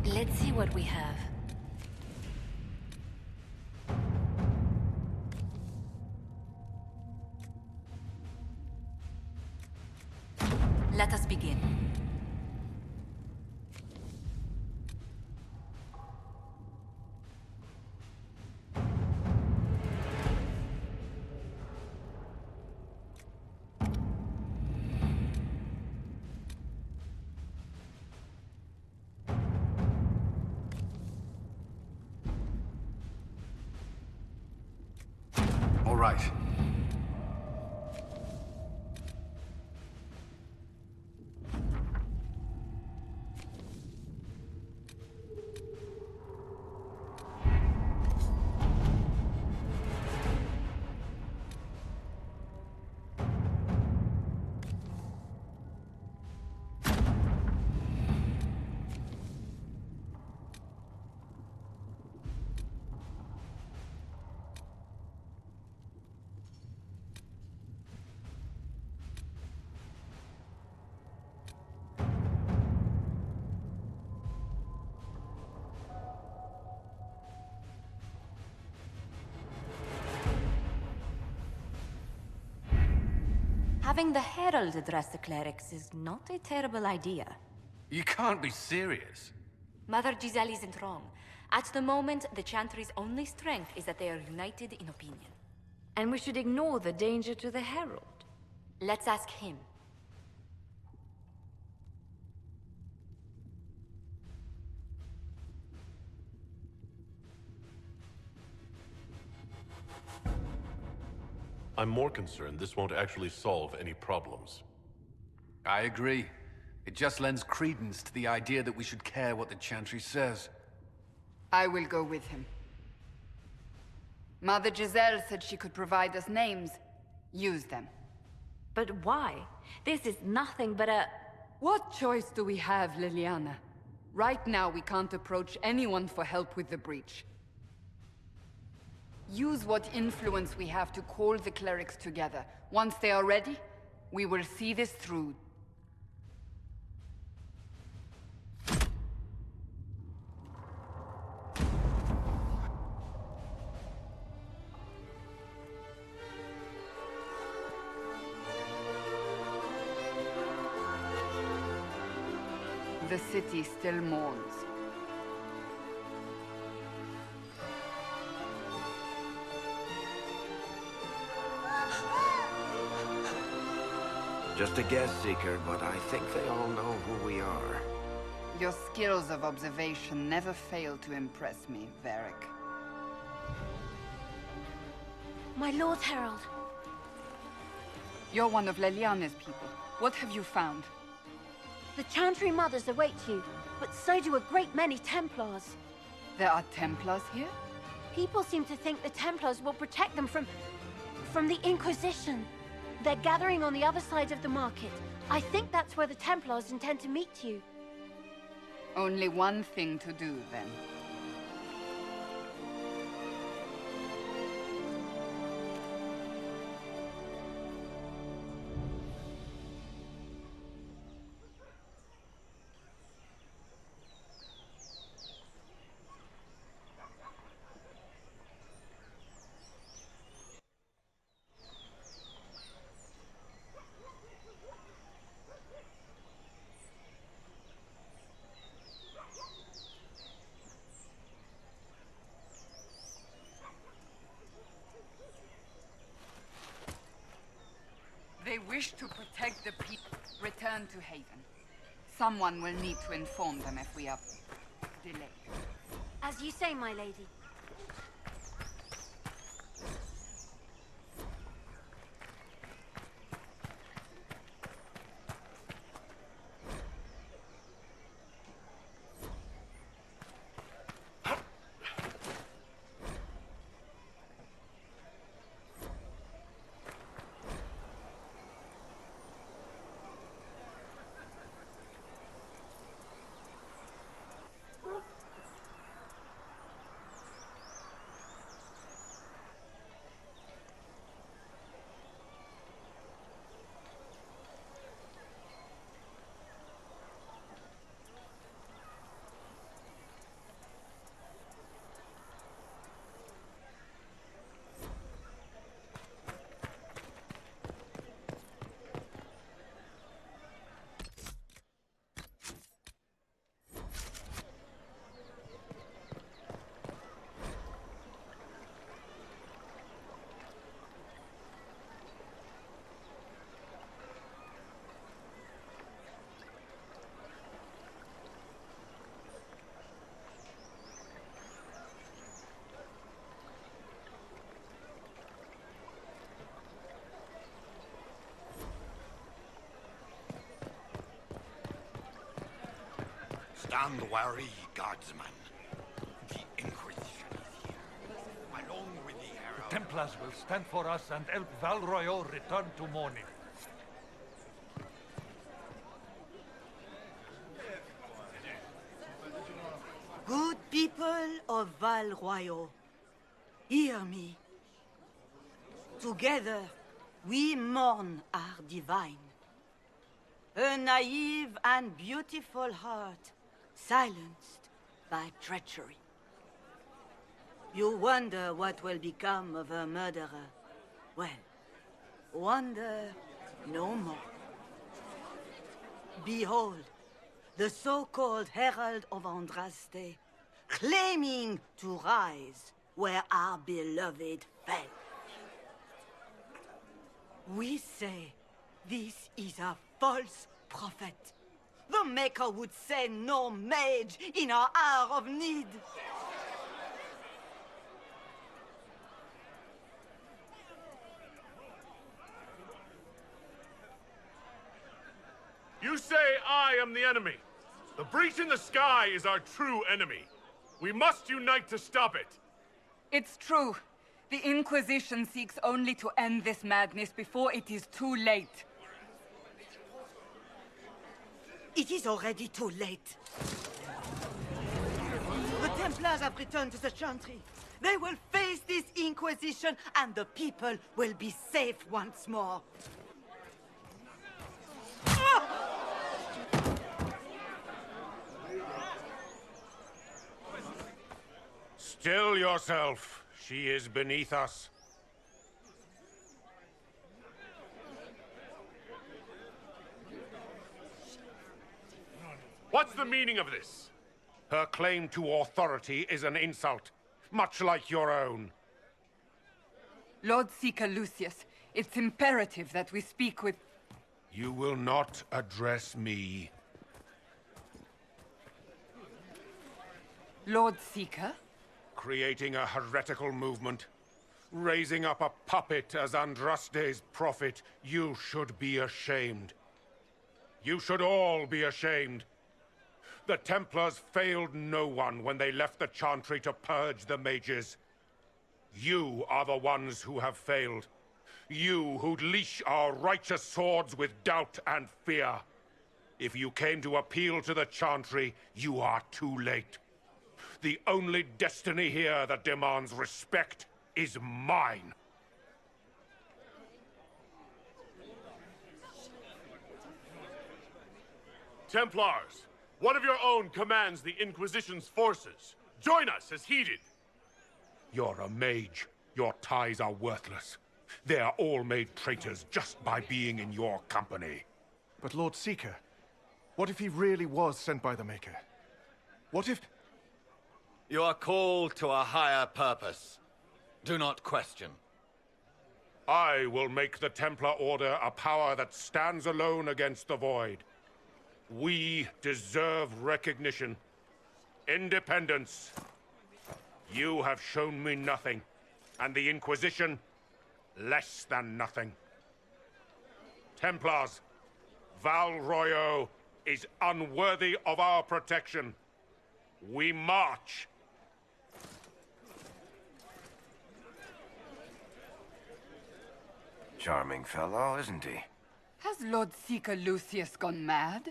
Let's see what we have. Let us begin. All right. Having the Herald address the clerics is not a terrible idea. You can't be serious. Mother Giselle isn't wrong. At the moment, the Chantry's only strength is that they are united in opinion. And we should ignore the danger to the Herald. Let's ask him. I'm more concerned this won't actually solve any problems. I agree. It just lends credence to the idea that we should care what the Chantry says. I will go with him. Mother Giselle said she could provide us names. Use them. But why? This is nothing but a... What choice do we have, Liliana? Right now, we can't approach anyone for help with the breach. Use what influence we have to call the clerics together. Once they are ready, we will see this through. The city still mourns. Just a guess, Seeker, but I think they all know who we are. Your skills of observation never fail to impress me, Varric. My Lord Herald. You're one of Leliane's people. What have you found? The Chantry mothers await you, but so do a great many Templars. There are Templars here? People seem to think the Templars will protect them from the Inquisition. They're gathering on the other side of the market. I think that's where the Templars intend to meet you. Only one thing to do, then. They wish to protect the people. Return to Haven. Someone will need to inform them if we are delayed. As you say, my lady. Stand wary, guardsman. The Inquisition is here, along with the Herald. The Templars will stand for us and help Val Royeaux return to mourning. Good people of Val Royeaux, hear me. Together, we mourn our divine. A naive and beautiful heart, silenced by treachery. You wonder what will become of a murderer. Well, wonder No more. Behold, the so-called Herald of Andraste, claiming to rise where our beloved fell. We say this is a false prophet. The Maker would send no mage in our hour of need. You say I am the enemy. The breach in the sky is our true enemy. We must unite to stop it. It's true. The Inquisition seeks only to end this madness before it is too late. It is already too late. The Templars have returned to the Chantry. They will face this Inquisition, and the people will be safe once more. Still yourself. She is beneath us. What's the meaning of this? Her claim to authority is an insult, much like your own. Lord Seeker Lucius, it's imperative that we speak with... You will not address me. Lord Seeker? Creating a heretical movement. Raising up a puppet as Andraste's prophet. You should be ashamed. You should all be ashamed. The Templars failed no one when they left the Chantry to purge the mages. You are the ones who have failed. You who'd leash our righteous swords with doubt and fear. If you came to appeal to the Chantry, you are too late. The only destiny here that demands respect is mine. Templars, one of your own commands the Inquisition's forces. Join us as heeded. You're a mage. Your ties are worthless. They're all made traitors just by being in your company. But Lord Seeker, what if he really was sent by the Maker? What if... You are called to a higher purpose. Do not question. I will make the Templar Order a power that stands alone against the Void. We deserve recognition. Independence. You have shown me nothing, and the Inquisition, less than nothing. Templars, Val Royeaux is unworthy of our protection. We march. Charming fellow, isn't he? Has Lord Seeker Lucius gone mad?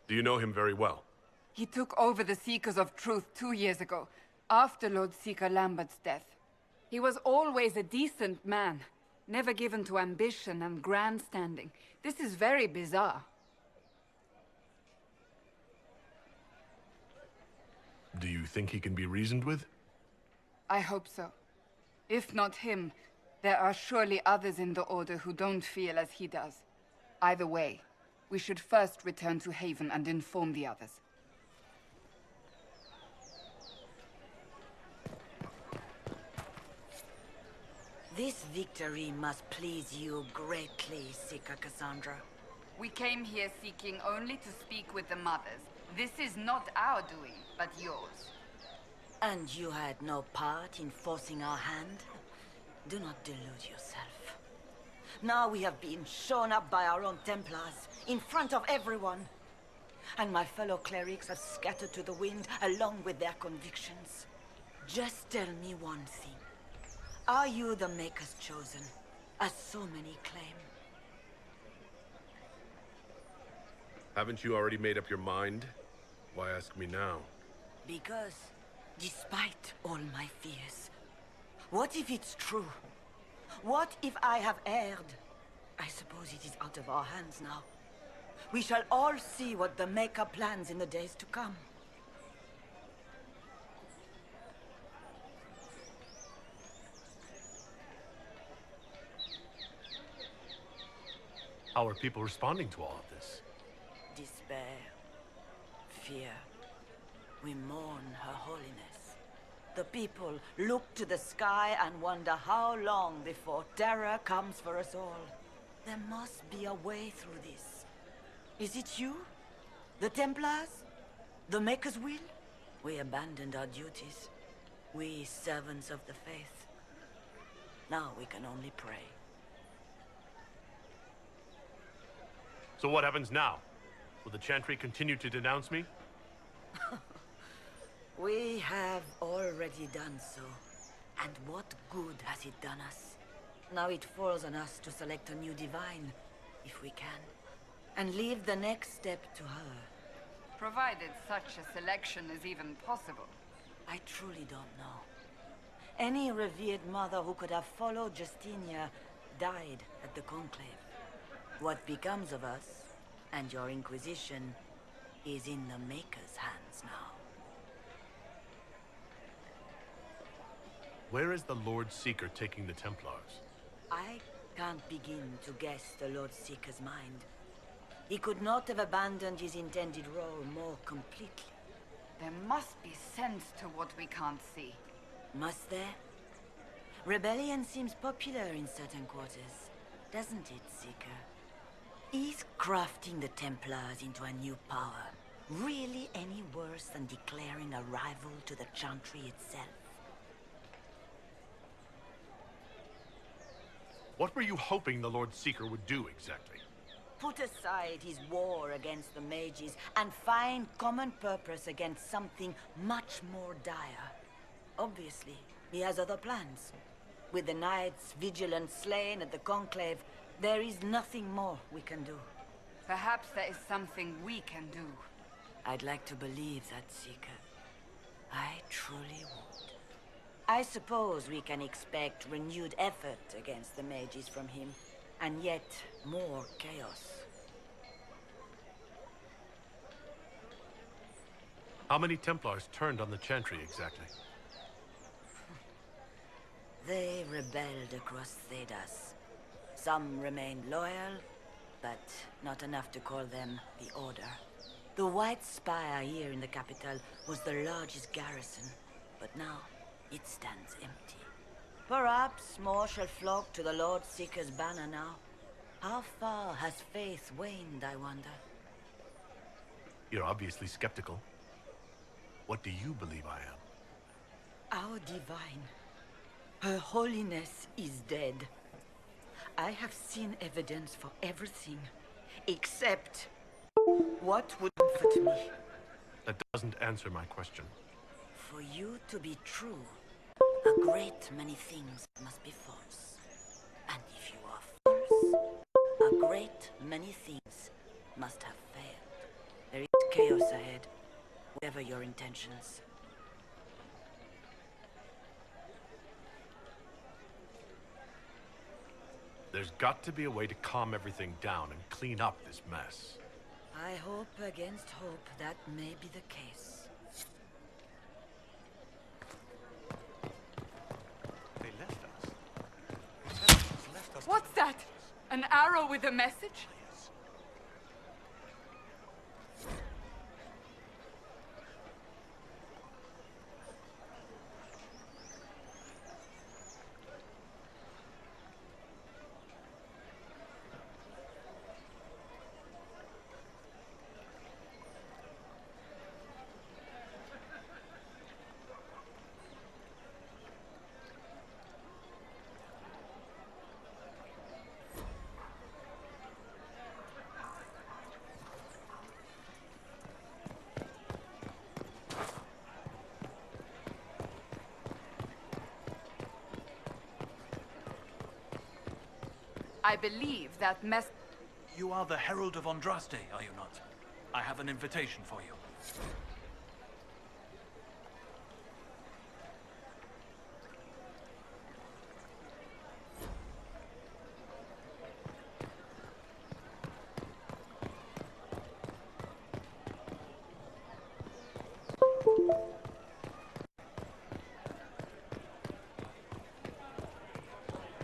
Do you know him very well? He took over the Seekers of Truth 2 years ago, after Lord Seeker Lambert's death. He was always a decent man, never given to ambition and grandstanding. This is very bizarre. Do you think he can be reasoned with? I hope so. If not him, there are surely others in the Order who don't feel as he does. Either way, we should first return to Haven and inform the others. This victory must please you greatly, Seeker Cassandra. We came here seeking only to speak with the mothers. This is not our doing, but yours. And you had no part in forcing our hand? Do not delude yourself. Now we have been shown up by our own Templars, in front of everyone. And my fellow clerics have scattered to the wind along with their convictions. Just tell me one thing. Are you the Maker's chosen, as so many claim? Haven't you already made up your mind? Why ask me now? Because, despite all my fears, what if it's true? What if I have erred? I suppose it is out of our hands now. We shall all see what the Maker plans in the days to come. How are people responding to all of this? Despair. Fear. We mourn Her Holiness. The people look to the sky and wonder how long before terror comes for us all. There must be a way through this. Is it you? The Templars? The Maker's will? We abandoned our duties. We servants of the faith. Now we can only pray. So what happens now? Will the Chantry continue to denounce me? We have already done so. And what good has it done us? Now it falls on us to select a new divine, if we can. And leave the next step to her. Provided such a selection is even possible. I truly don't know. Any revered mother who could have followed Justinia died at the Conclave. What becomes of us, and your Inquisition, is in the Maker's hands now. Where is the Lord Seeker taking the Templars? I can't begin to guess the Lord Seeker's mind. He could not have abandoned his intended role more completely. There must be sense to what we can't see. Must there? Rebellion seems popular in certain quarters, doesn't it, Seeker? Is crafting the Templars into a new power really any worse than declaring a rival to the Chantry itself? What were you hoping the Lord Seeker would do exactly? Put aside his war against the Mages and find common purpose against something much more dire. Obviously, he has other plans. With the Knights vigilant slain at the Conclave, there is nothing more we can do. Perhaps there is something we can do. I'd like to believe that, Seeker. I truly would. I suppose we can expect renewed effort against the Mages from him, and yet more chaos. How many Templars turned on the Chantry exactly? They rebelled across Thedas. Some remained loyal, but not enough to call them the Order. The White Spire here in the capital was the largest garrison, but now it stands empty. Perhaps more shall flock to the Lord Seeker's banner now. How far has faith waned, I wonder? You're obviously skeptical. What do you believe I am? Our divine. Her Holiness is dead. I have seen evidence for everything, except what would comfort me. That doesn't answer my question. For you to be true, a great many things must be false. And if you are false, a great many things must have failed. There is chaos ahead, whatever your intentions. There's got to be a way to calm everything down and clean up this mess. I hope against hope that may be the case. They left us. What's that? An arrow with a message? I believe that You are the Herald of Andraste, are you not? I have an invitation for you.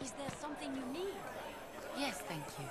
Is there something you need? Yes, thank you.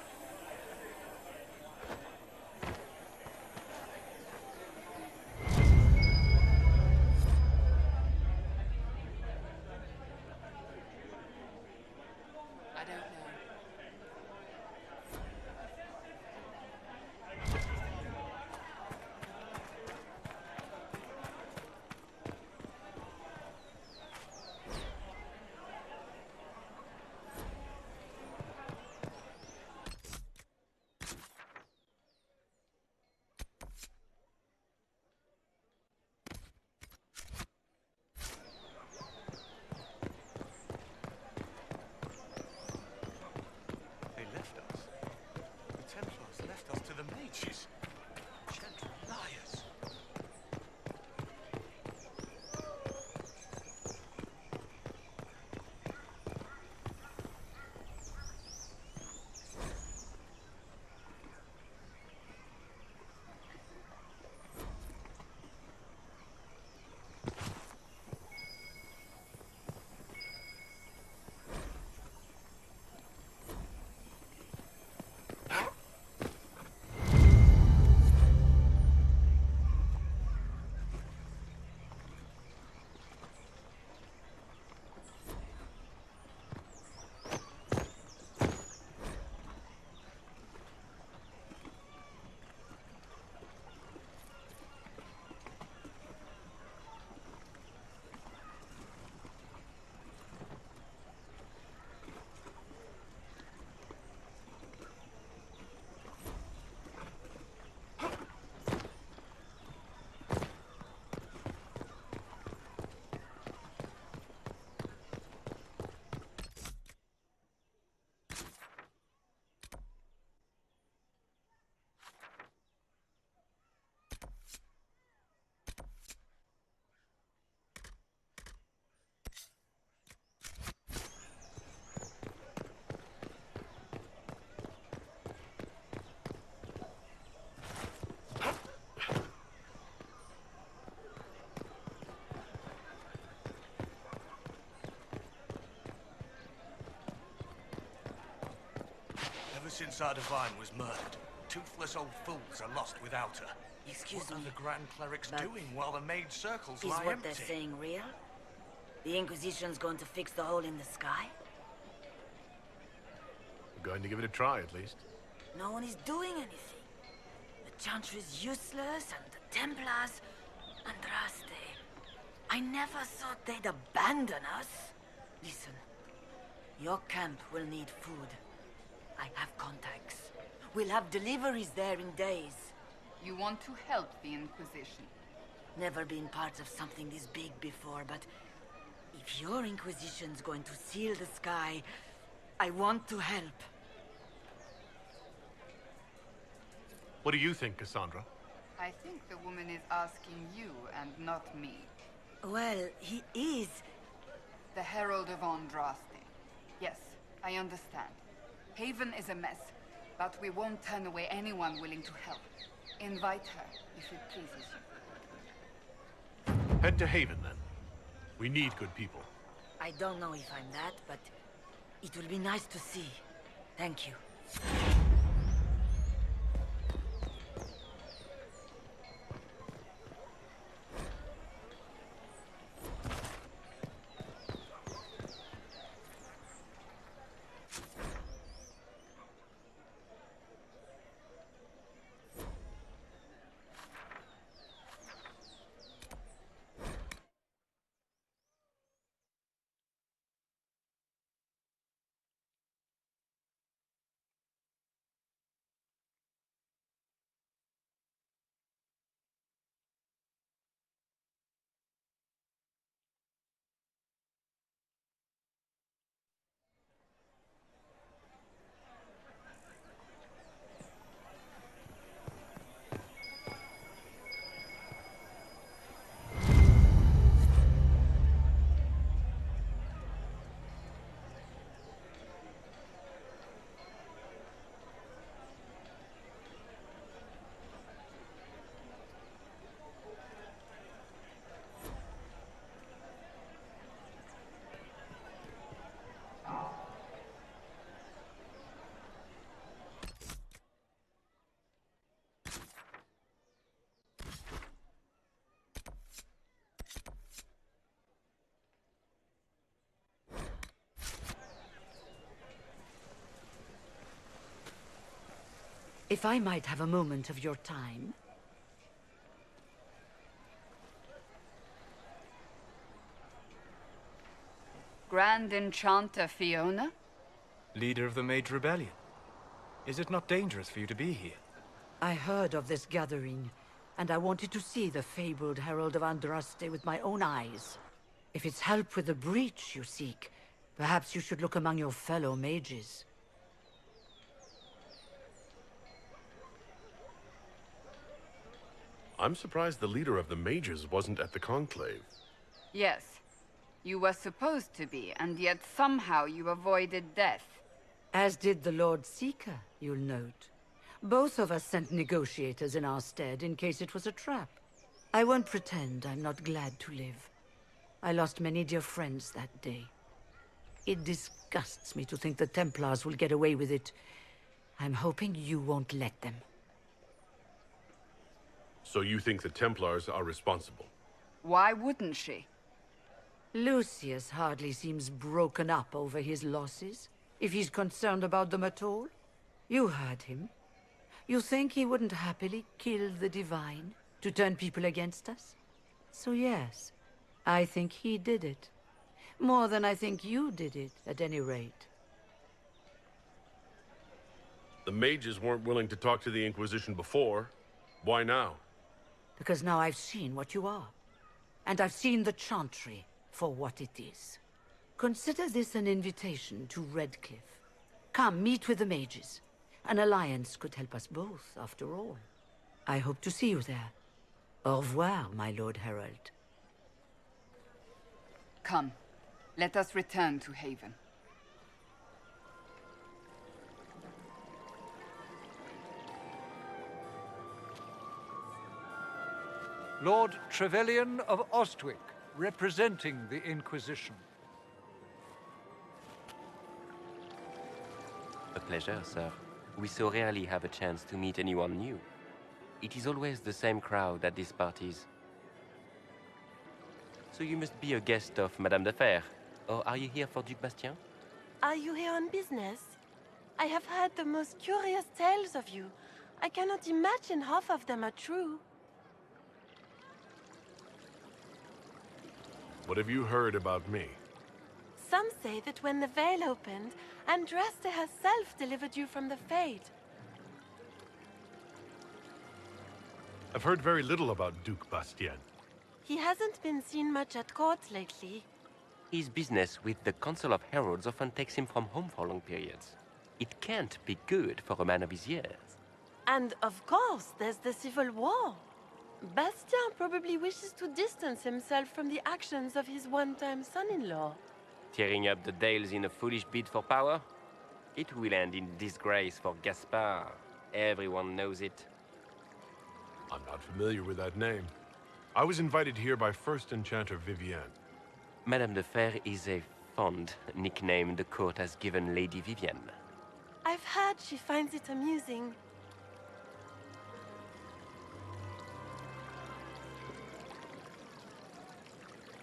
since our divine was murdered. Toothless old fools are lost without her. Excuse what me, are the Grand Clerics but doing while the Mage circles is lie what empty? they're saying real? The Inquisition's going to fix the hole in the sky? We're going to give it a try, at least. No one is doing anything. The Chantry's useless, and the Templars... Andraste. I never thought they'd abandon us. Listen, your camp will need food. I have contacts. We'll have deliveries there in days. You want to help the Inquisition? Never been part of something this big before, but if your Inquisition's going to seal the sky, I want to help. What do you think, Cassandra? I think the woman is asking you and not me. Well, he is. The Herald of Andraste. Yes, I understand. Haven is a mess, but we won't turn away anyone willing to help. Invite her, if it pleases you. Head to Haven, then. We need good people. I don't know if I'm that, but it will be nice to see. Thank you. If I might have a moment of your time. Grand Enchanter Fiona? Leader of the Mage Rebellion. Is it not dangerous for you to be here? I heard of this gathering, and I wanted to see the fabled Herald of Andraste with my own eyes. If it's help with the breach you seek, perhaps you should look among your fellow mages. I'm surprised the leader of the Mages wasn't at the Conclave. Yes. You were supposed to be, and yet somehow you avoided death. As did the Lord Seeker, you'll note. Both of us sent negotiators in our stead in case it was a trap. I won't pretend I'm not glad to live. I lost many dear friends that day. It disgusts me to think the Templars will get away with it. I'm hoping you won't let them. So you think the Templars are responsible? Why wouldn't she? Lucius hardly seems broken up over his losses, if he's concerned about them at all. You heard him. You think he wouldn't happily kill the Divine to turn people against us? So yes, I think he did it. More than I think you did it, at any rate. The Mages weren't willing to talk to the Inquisition before. Why now? Because now I've seen what you are. And I've seen the Chantry for what it is. Consider this an invitation to Redcliffe. Come, meet with the mages. An alliance could help us both, after all. I hope to see you there. Au revoir, my Lord Herald. Come, let us return to Haven. Lord Trevelyan of Ostwick, representing the Inquisition. A pleasure, sir. We so rarely have a chance to meet anyone new. It is always the same crowd at these parties. So you must be a guest of Madame de Fer, or are you here for Duc Bastien? Are you here on business? I have heard the most curious tales of you. I cannot imagine half of them are true. What have you heard about me? Some say that when the veil opened, Andraste herself delivered you from the Fade. I've heard very little about Duc Bastien. He hasn't been seen much at court lately. His business with the Council of Heralds often takes him from home for long periods. It can't be good for a man of his years. And of course, there's the civil war. Bastien probably wishes to distance himself from the actions of his one-time son-in-law. Tearing up the Dales in a foolish bid for power? It will end in disgrace for Gaspard. Everyone knows it. I'm not familiar with that name. I was invited here by First Enchanter Vivienne. Madame de Fer is a fond nickname the court has given Lady Vivienne. I've heard she finds it amusing.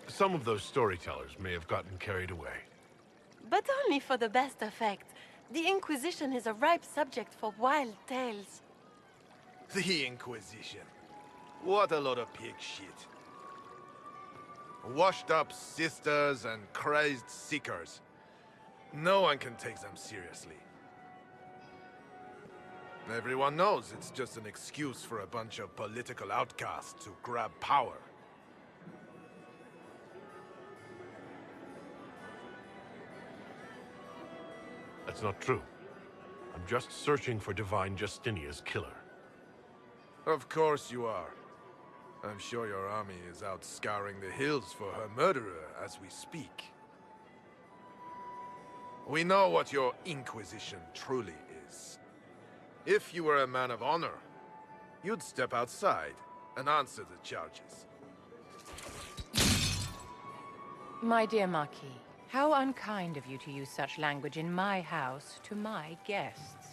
Some of those storytellers may have gotten carried away. But only for the best effect. The Inquisition is a ripe subject for wild tales. The Inquisition. What a lot of pig shit. Washed-up sisters and crazed seekers. No one can take them seriously. Everyone knows it's just an excuse for a bunch of political outcasts to grab power. That's not true. I'm just searching for Divine Justinia's killer. Of course you are. I'm sure your army is out scouring the hills for her murderer as we speak. We know what your Inquisition truly is. If you were a man of honor, you'd step outside and answer the charges. My dear Marquis, how unkind of you to use such language in my house to my guests.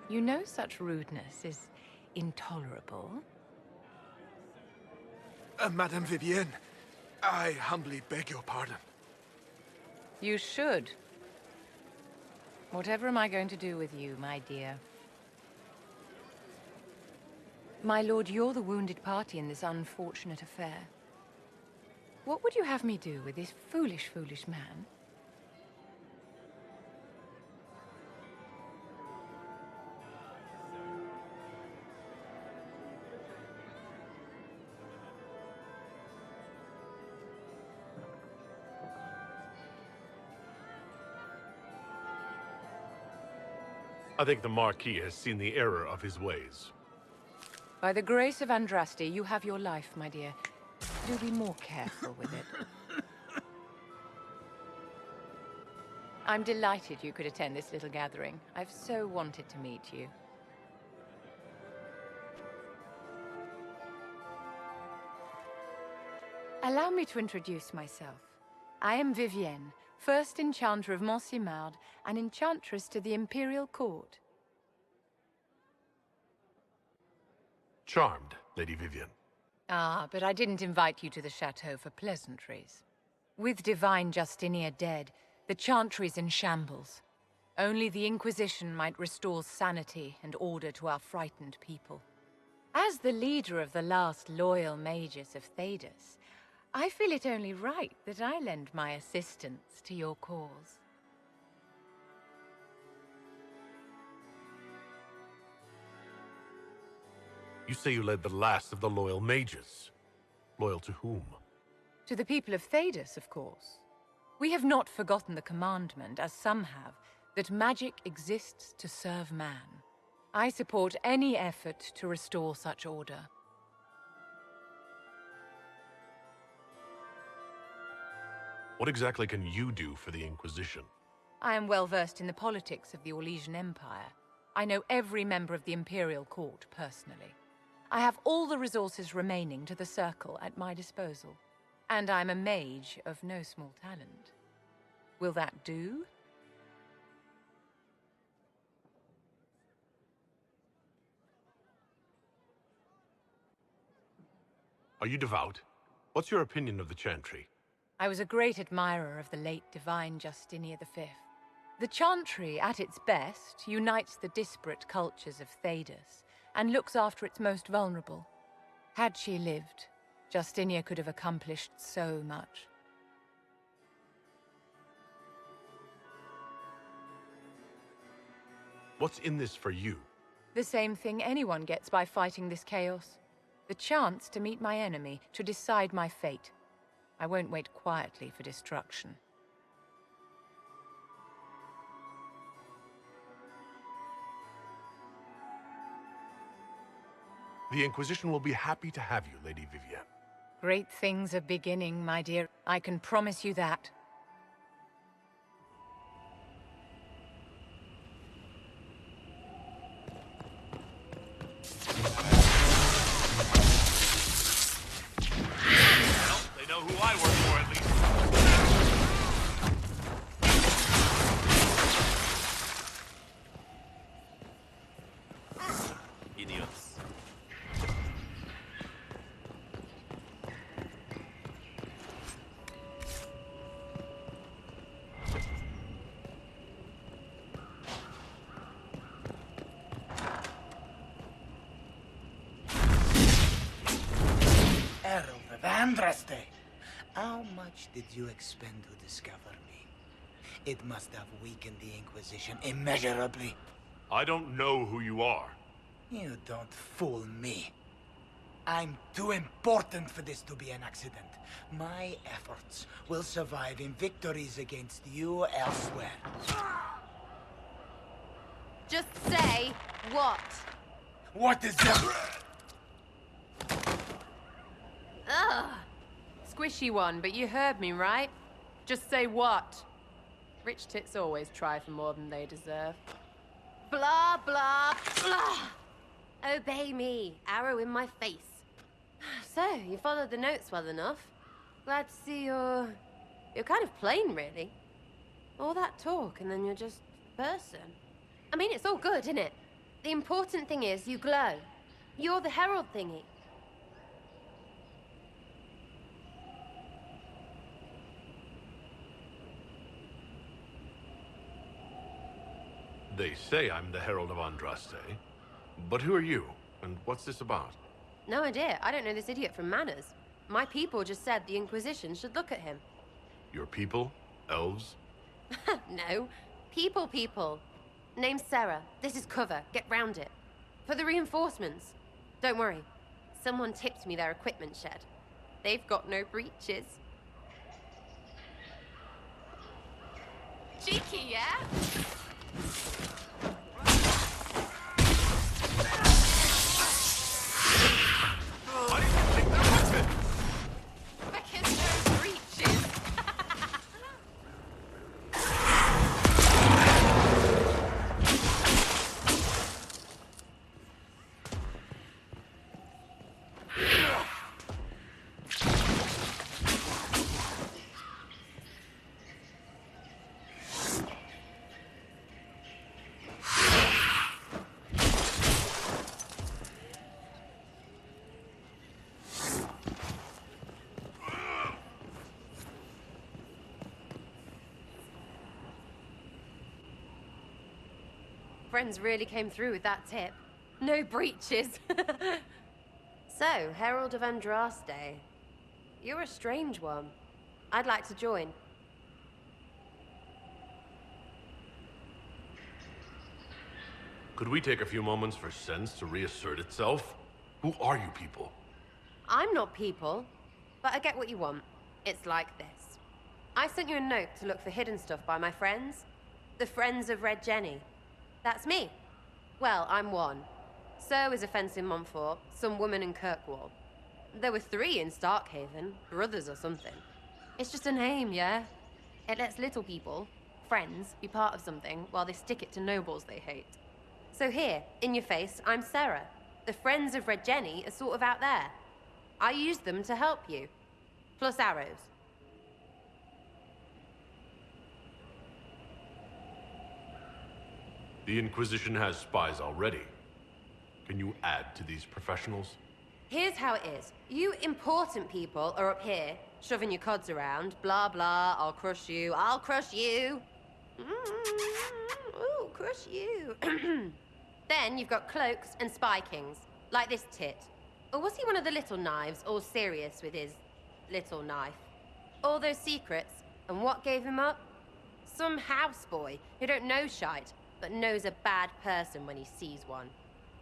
You know such rudeness is intolerable. Madame Vivienne, I humbly beg your pardon. You should. Whatever am I going to do with you, my dear? My lord, you're the wounded party in this unfortunate affair. What would you have me do with this foolish, foolish man? I think the Marquis has seen the error of his ways. By the grace of Andraste, you have your life, my dear. Do be more careful with it. I'm delighted you could attend this little gathering. I've so wanted to meet you. Allow me to introduce myself. I am Vivienne, first Enchanter of Montsimard and Enchantress to the Imperial Court. Charmed, Lady Vivienne. Ah, but I didn't invite you to the chateau for pleasantries. With Divine Justinia dead, the Chantry's in shambles. Only the Inquisition might restore sanity and order to our frightened people. As the leader of the last loyal mages of Thedas, I feel it only right that I lend my assistance to your cause. You say you led the last of the loyal mages. Loyal to whom? To the people of Thedas, of course. We have not forgotten the commandment, as some have, that magic exists to serve man. I support any effort to restore such order. What exactly can you do for the Inquisition? I am well versed in the politics of the Orlesian Empire. I know every member of the Imperial Court personally. I have all the resources remaining to the Circle at my disposal. And I'm a mage of no small talent. Will that do? Are you devout? What's your opinion of the Chantry? I was a great admirer of the late divine Justinia V. The Chantry, at its best, unites the disparate cultures of Thedas and looks after its most vulnerable. Had she lived, Justinia could have accomplished so much. What's in this for you? The same thing anyone gets by fighting this chaos. The chance to meet my enemy, to decide my fate. I won't wait quietly for destruction. The Inquisition will be happy to have you, Lady Vivienne. Great things are beginning, my dear. I can promise you that. Well, they know who I work for, at least. Idiots. Herald of Andraste, how much did you expend to discover me? It must have weakened the Inquisition immeasurably. I don't know who you are. You don't fool me. I'm too important for this to be an accident. My efforts will survive in victories against you elsewhere. Just say what? What is that? Ugh. Squishy one, but you heard me, right? Just say what? Rich tits always try for more than they deserve. Blah, blah, blah. Obey me. Arrow in my face. So, you followed the notes well enough. Glad to see you're kind of plain, really. All that talk, and then you're just a person. I mean, it's all good, isn't it? The important thing is you glow. You're the herald thingy. They say I'm the Herald of Andraste. But who are you? And what's this about? No idea. I don't know this idiot from Manners. My people just said the Inquisition should look at him. Your people? Elves? No. People. Name's Sarah. This is cover. Get round it. For the reinforcements. Don't worry. Someone tipped me their equipment shed. They've got no breaches. Cheeky, yeah? Why did you take that weapon? Because no breaches. Friends really came through with that tip. No breaches. So, Herald of Andraste. You're a strange one. I'd like to join. Could we take a few moments for sense to reassert itself? Who are you people? I'm not people, but I get what you want. It's like this. I sent you a note to look for hidden stuff by my friends. The Friends of Red Jenny. That's me. Well, I'm one. So is a fence in Montfort, some woman in Kirkwall. There were 3 in Starkhaven, brothers or something. It's just a name, yeah? It lets little people, friends, be part of something while they stick it to nobles they hate. So here, in your face, I'm Sarah. The Friends of Red Jenny are sort of out there. I used them to help you. Plus arrows. The Inquisition has spies already. Can you add to these professionals? Here's how it is. You important people are up here, shoving your cods around. Blah, blah, I'll crush you, I'll crush you. Ooh, crush you. Then you've got cloaks and spy kings, like this tit. Or was he one of the little knives, all serious with his little knife? All those secrets, and what gave him up? Some houseboy who don't know shite, but knows a bad person when he sees one.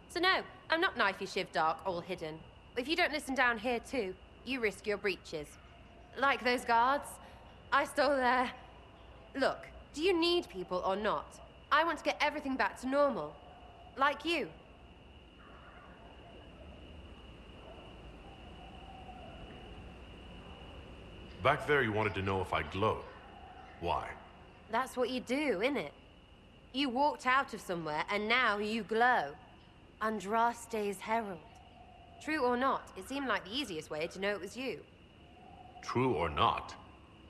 So no, I'm not knifey shiv dark, all hidden. If you don't listen down here too, you risk your breeches. Like those guards, I stole their... Look, do you need people or not? I want to get everything back to normal. Like you. Back there you wanted to know if I glow. Why? That's what you do, innit? You walked out of somewhere and now you glow. Andraste's herald. True or not, it seemed like the easiest way to know it was you. True or not?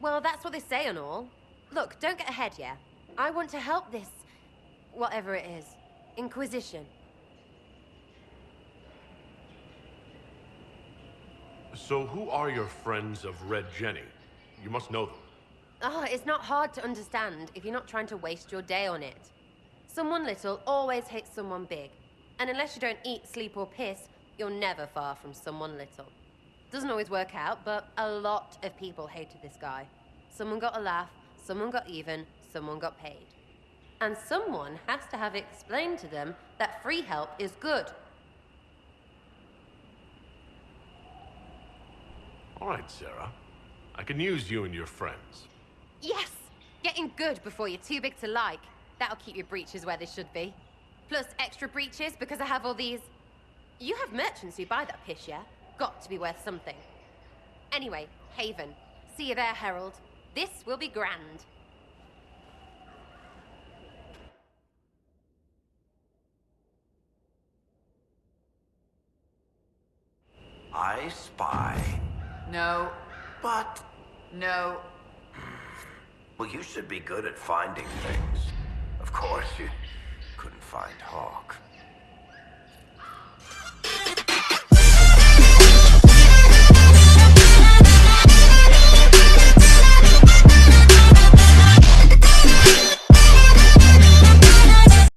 Well, that's what they say and all. Look, don't get ahead, yeah? I want to help this... whatever it is. Inquisition. So who are your friends of Red Jenny? You must know them. Oh, it's not hard to understand if you're not trying to waste your day on it. Someone little always hates someone big. And unless you don't eat, sleep, or piss, you're never far from someone little. Doesn't always work out, but a lot of people hated this guy. Someone got a laugh, someone got even, someone got paid. And someone has to have explained to them that free help is good. All right, Sarah. I can use you and your friends. Yes! Getting good before you're too big to like. That'll keep your breeches where they should be. Plus extra breeches because I have all these... You have merchants who buy that piss, yeah? Got to be worth something. Anyway, Haven. See you there, Herald. This will be grand. I spy. No. But... No. Well, you should be good at finding things. Of course, you couldn't find Hawk.